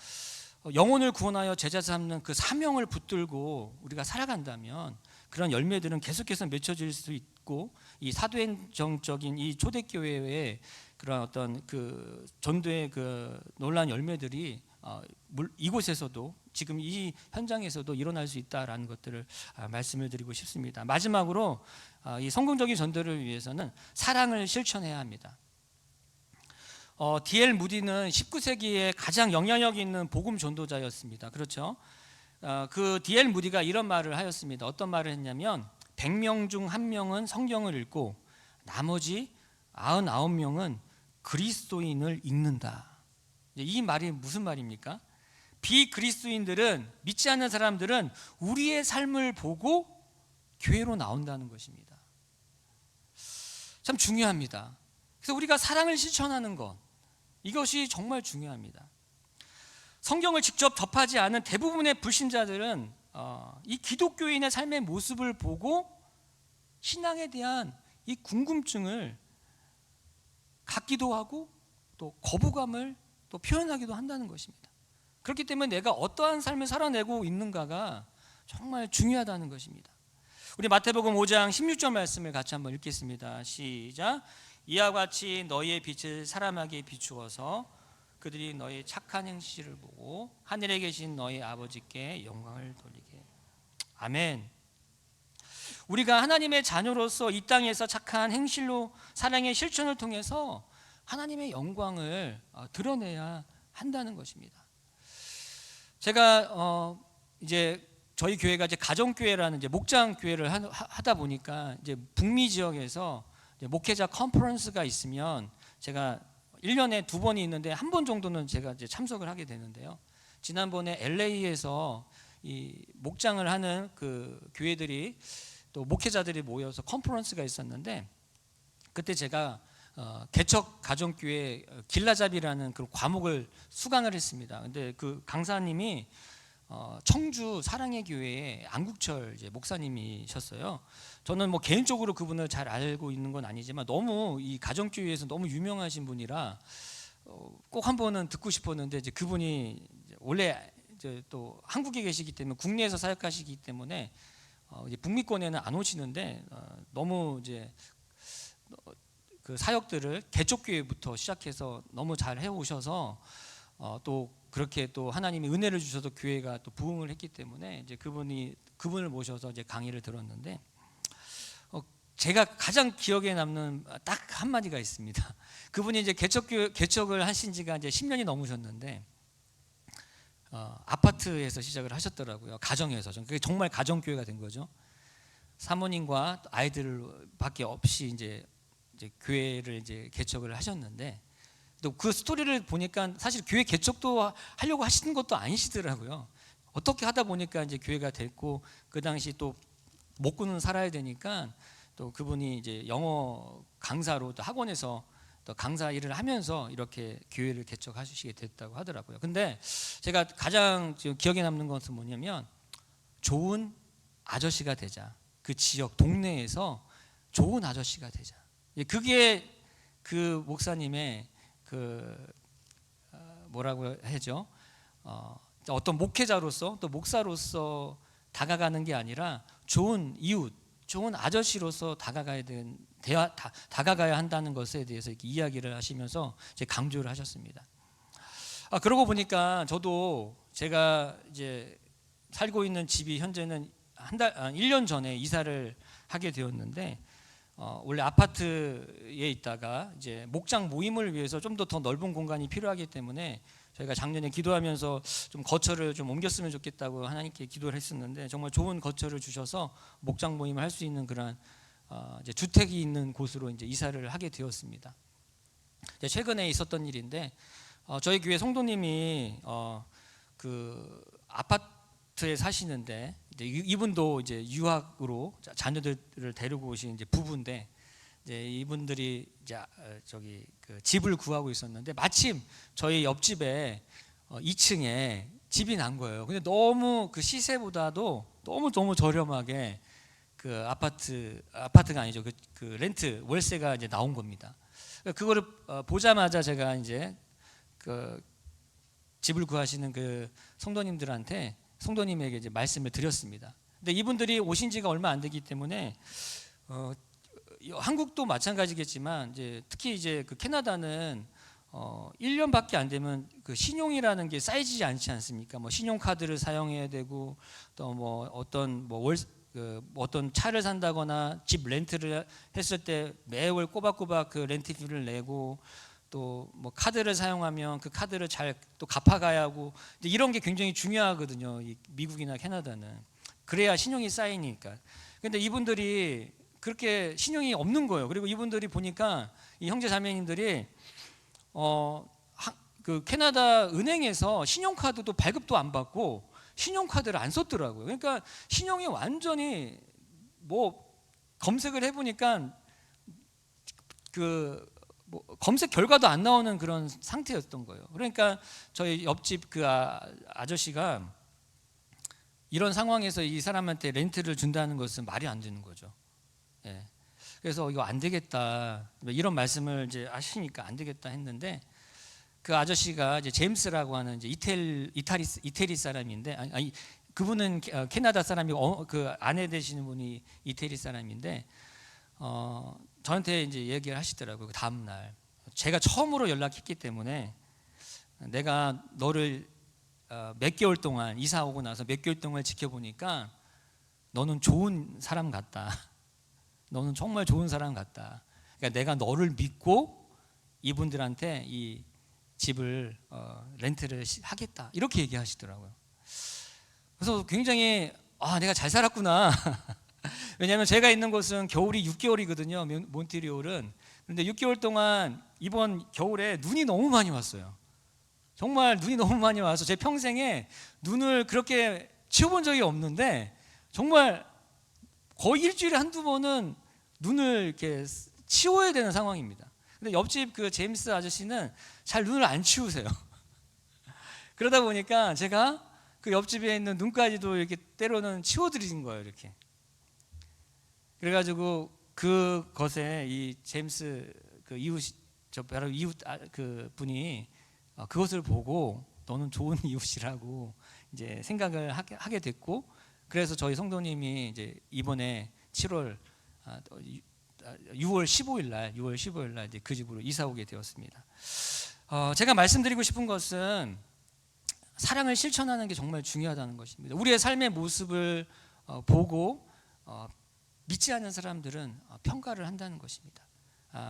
영혼을 구원하여 제자 삼는 그 사명을 붙들고 우리가 살아간다면 그런 열매들은 계속해서 맺혀질 수 있고, 이 사도행정적인 이 초대교회의 그런 어떤 그 전도의 그 놀라운 열매들이 이곳에서도 지금 이 현장에서도 일어날 수 있다라는 것들을 말씀을 드리고 싶습니다. 마지막으로 이 성공적인 전도를 위해서는 사랑을 실천해야 합니다. D.L. 무디는 19세기에 가장 영향력 있는 복음 전도자였습니다. 그렇죠? 그 D.L. 무디가 이런 말을 하였습니다. 어떤 말을 했냐면 100명 중 1명은 성경을 읽고 나머지 99명은 그리스도인을 읽는다. 이 말이 무슨 말입니까? 비그리스도인들은, 믿지 않는 사람들은 우리의 삶을 보고 교회로 나온다는 것입니다. 참 중요합니다. 그래서 우리가 사랑을 실천하는 것, 이것이 정말 중요합니다. 성경을 직접 접하지 않은 대부분의 불신자들은 이 기독교인의 삶의 모습을 보고 신앙에 대한 이 궁금증을 갖기도 하고 또 거부감을 또 표현하기도 한다는 것입니다. 그렇기 때문에 내가 어떠한 삶을 살아내고 있는가가 정말 중요하다는 것입니다. 우리 마태복음 5장 16절 말씀을 같이 한번 읽겠습니다. 시작. 이와 같이 너희의 빛을 사람에게 비추어서 그들이 너희 착한 행실을 보고 하늘에 계신 너희 아버지께 영광을 돌리게. 아멘. 우리가 하나님의 자녀로서 이 땅에서 착한 행실로 사랑의 실천을 통해서 하나님의 영광을 드러내야 한다는 것입니다. 제가 이제 저희 교회가 이제 가정교회라는 이제 목장 교회를 하다 보니까 이제 북미 지역에서 이제 목회자 컨퍼런스가 있으면 제가 1년에 2번이 있는데 한 번 정도는 제가 이제 참석을 하게 되는데요. 지난번에 LA에서 이 목장을 하는 그 교회들이 또 목회자들이 모여서 컨퍼런스가 있었는데, 그때 제가 개척 가정교회 길라잡이라는 그 과목을 수강을 했습니다. 근데 그 강사님이 청주 사랑의 교회의 안국철 이제 목사님이셨어요. 저는 뭐 개인적으로 그분을 잘 알고 있는 건 아니지만 너무 이 가정교회에서 너무 유명하신 분이라 꼭 한 번은 듣고 싶었는데, 이제 그분이 원래 이제 또 한국에 계시기 때문에 국내에서 사역하시기 때문에 이제 북미권에는 안 오시는데 너무 이제 그 사역들을 개척교회부터 시작해서 너무 잘 해오셔서 또 그렇게 또 하나님이 은혜를 주셔서 교회가 또 부흥을 했기 때문에 이제 그분을 모셔서 이제 강의를 들었는데, 제가 가장 기억에 남는 딱 한마디가 있습니다. 그분이 이제 개척을 하신 지가 이제 10년이 넘으셨는데 아파트에서 시작을 하셨더라고요. 가정에서. 그게 정말 가정교회가 된 거죠. 사모님과 아이들밖에 없이 이제 교회를 이제 개척을 하셨는데, 또 그 스토리를 보니까 사실 교회 개척도 하려고 하시는 것도 아니시더라고요. 어떻게 하다 보니까 이제 교회가 됐고, 그 당시 또 먹고는 살아야 되니까 또 그분이 이제 영어 강사로 또 학원에서 또 강사 일을 하면서 이렇게 교회를 개척하시게 됐다고 하더라고요. 근데 제가 가장 지금 기억에 남는 것은 뭐냐면 좋은 아저씨가 되자. 그 지역 동네에서 좋은 아저씨가 되자. 그게 그 목사님의 그 뭐라고 하죠? 어떤 목회자로서 또 목사로서 다가가는 게 아니라 좋은 이웃, 좋은 아저씨로서 다가가야 한다는 것에 대해서 이렇게 이야기를 하시면서 이제 강조를 하셨습니다. 그러고 보니까 저도 제가 이제 살고 있는 집이 현재는 1년 전에 이사를 하게 되었는데 원래 아파트에 있다가 이제 목장 모임을 위해서 좀 더 넓은 공간이 필요하기 때문에 저희가 작년에 기도하면서 좀 거처를 좀 옮겼으면 좋겠다고 하나님께 기도를 했었는데 정말 좋은 거처를 주셔서 목장 모임을 할 수 있는 그런 이제 주택이 있는 곳으로 이제 이사를 하게 되었습니다. 최근에 있었던 일인데 저희 교회 성도님이 그 아파트에 사시는데 이분도 이제 유학으로 자녀들을 데리고 오신 이제 부부인데 이제 이분들이 이제 그 집을 구하고 있었는데 마침 저희 옆집에 2층에 집이 난 거예요. 근데 너무 그 시세보다도 너무 저렴하게 그 아파트가 아니죠. 그 렌트 월세가 이제 나온 겁니다. 그거를 보자마자 제가 이제 그 집을 구하시는 그 성도님에게 이제 말씀을 드렸습니다. 근데 이분들이 오신 지가 얼마 안 되기 때문에 한국도 마찬가지겠지만 이제 특히 이제 그 캐나다는 1년밖에 안 되면 그 신용이라는 게 쌓이지 않지 않습니까? 뭐 신용카드를 사용해야 되고 또 뭐 어떤 차를 산다거나 집 렌트를 했을 때 매월 꼬박꼬박 그 렌트비를 내고 또 뭐 카드를 사용하면 그 카드를 잘 또 갚아가야 하고 이런 게 굉장히 중요하거든요. 이 미국이나 캐나다는 그래야 신용이 쌓이니까. 근데 이분들이 그렇게 신용이 없는 거예요. 그리고 이분들이 보니까 이 형제 자매님들이 그 캐나다 은행에서 신용카드도 발급도 안 받고 신용카드를 안 썼더라고요. 그러니까 신용이 완전히 뭐 검색을 해보니까 그 뭐 검색 결과도 안 나오는 그런 상태였던 거예요. 그러니까 저희 옆집 그 아저씨가 이런 상황에서 이 사람한테 렌트를 준다는 것은 말이 안 되는 거죠. 예. 그래서 이거 안 되겠다 이런 말씀을 이제 하시니까 안 되겠다 했는데 그 아저씨가 이제 제임스라고 하는 이제 이태리 사람인데 그분은 캐나다 사람이고 그 아내 되시는 분이 이태리 사람인데 저한테 이제 얘기를 하시더라고요. 그 다음 날 제가 처음으로 연락했기 때문에 내가 너를 몇 개월 동안 이사 오고 나서 몇 개월 동안 지켜보니까 너는 좋은 사람 같다. 너는 정말 좋은 사람 같다. 그러니까 내가 너를 믿고 이분들한테 이 집을 렌트를 하겠다. 이렇게 얘기하시더라고요. 그래서 굉장히 내가 잘 살았구나. 왜냐하면 제가 있는 곳은 겨울이 6개월이거든요. 몬트리올은. 그런데 6개월 동안 이번 겨울에 눈이 너무 많이 왔어요. 정말 눈이 너무 많이 와서 제 평생에 눈을 그렇게 치워본 적이 없는데 정말 거의 일주일에 한두 번은 눈을 이렇게 치워야 되는 상황입니다. 근데 옆집 그 제임스 아저씨는 잘 눈을 안 치우세요. 그러다 보니까 제가 그 옆집에 있는 눈까지도 이렇게 때로는 치워드리는 거예요. 이렇게. 그래가지고 그것에 이 제임스 그 이웃 바로 이웃 그 분이 그것을 보고 너는 좋은 이웃이라고 이제 생각을 하게 됐고 그래서 저희 성도님이 이제 이번에 6월 15일 날 이제 그 집으로 이사 오게 되었습니다. 제가 말씀드리고 싶은 것은 사랑을 실천하는 게 정말 중요하다는 것입니다. 우리의 삶의 모습을 보고 믿지 않는 사람들은 평가를 한다는 것입니다.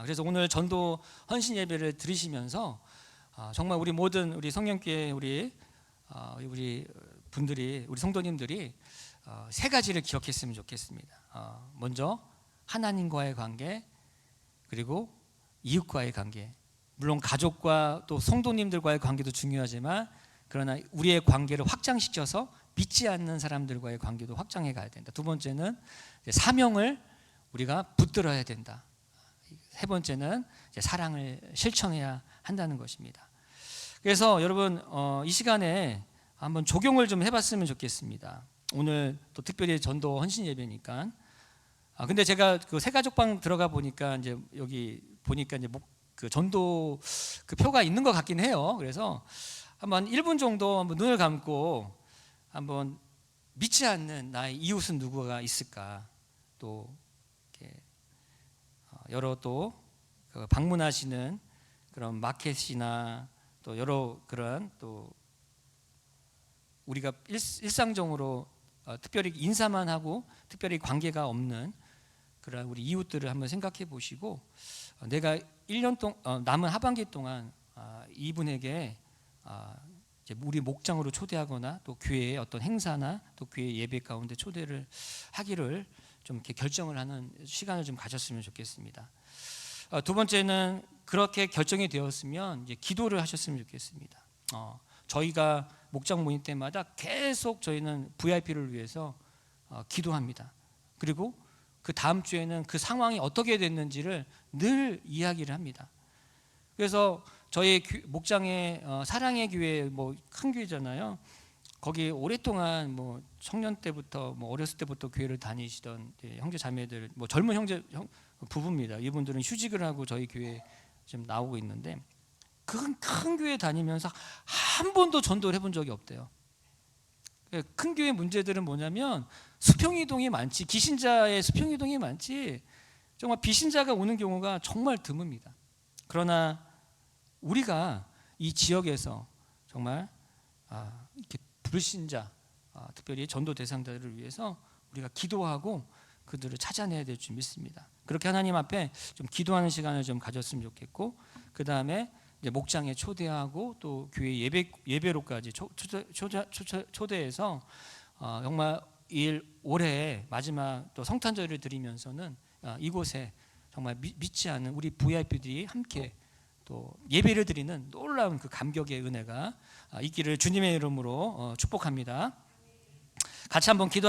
그래서 오늘 전도 헌신 예배를 드리시면서 정말 우리 모든 우리 성령교회 우리 분들이 우리 성도님들이 세 가지를 기억했으면 좋겠습니다. 먼저 하나님과의 관계 그리고 이웃과의 관계 물론 가족과 또 성도님들과의 관계도 중요하지만 그러나 우리의 관계를 확장시켜서 믿지 않는 사람들과의 관계도 확장해 가야 된다. 두 번째는 사명을 우리가 붙들어야 된다. 세 번째는 이제 사랑을 실천해야 한다는 것입니다. 그래서 여러분 이 시간에 한번 적용을 좀 해봤으면 좋겠습니다. 오늘 또 특별히 전도 헌신 예배니까. 근데 제가 그 새가족방 들어가 보니까 이제 여기 보니까 이제 그 전도 그 표가 있는 것 같긴 해요. 그래서 한번 1분 정도 한번 눈을 감고 한번 믿지 않는 나의 이웃은 누구가 있을까? 또 이렇게 여러 또 방문하시는 그런 마켓이나 또 여러 그런 또 우리가 일상적으로 특별히 인사만 하고 특별히 관계가 없는 그런 우리 이웃들을 한번 생각해 보시고 내가 1년 동안 남은 하반기 동안 이분에게 이제 우리 목장으로 초대하거나 또 교회의 어떤 행사나 또 교회 예배 가운데 초대를 하기를 좀 이렇게 결정을 하는 시간을 좀 가졌으면 좋겠습니다. 두 번째는 그렇게 결정이 되었으면 이제 기도를 하셨으면 좋겠습니다. 저희가 목장 모임 때마다 계속 저희는 VIP를 위해서 기도합니다. 그리고 그 다음 주에는 그 상황이 어떻게 됐는지를 늘 이야기를 합니다. 그래서 저희 목장의 사랑의 교회 뭐 큰 교회잖아요. 거기 오랫동안 뭐 청년 때부터 뭐 어렸을 때부터 교회를 다니시던 형제 자매들 뭐 젊은 형제 부부입니다. 이분들은 휴직을 하고 저희 교회에 지금 나오고 있는데 큰 교회 다니면서 한 번도 전도를 해본 적이 없대요. 큰 교회 문제들은 뭐냐면 수평이동이 많지, 기신자의 수평이동이 많지 정말 비신자가 오는 경우가 정말 드뭅니다. 그러나 우리가 이 지역에서 정말 이렇게 불신자, 특별히 전도 대상자들을 위해서 우리가 기도하고 그들을 찾아내야 될 줄 믿습니다. 그렇게 하나님 앞에 좀 기도하는 시간을 좀 가졌으면 좋겠고, 그 다음에 이제 목장에 초대하고 또 교회 예배로까지 초대해서 정말 올해 마지막 또 성탄절을 드리면서는 이곳에 정말 믿지 않는 우리 VIP들이 함께 또 예배를 드리는 놀라운 그 감격의 은혜가 있기를 주님의 이름으로 축복합니다. 같이 한번 기도.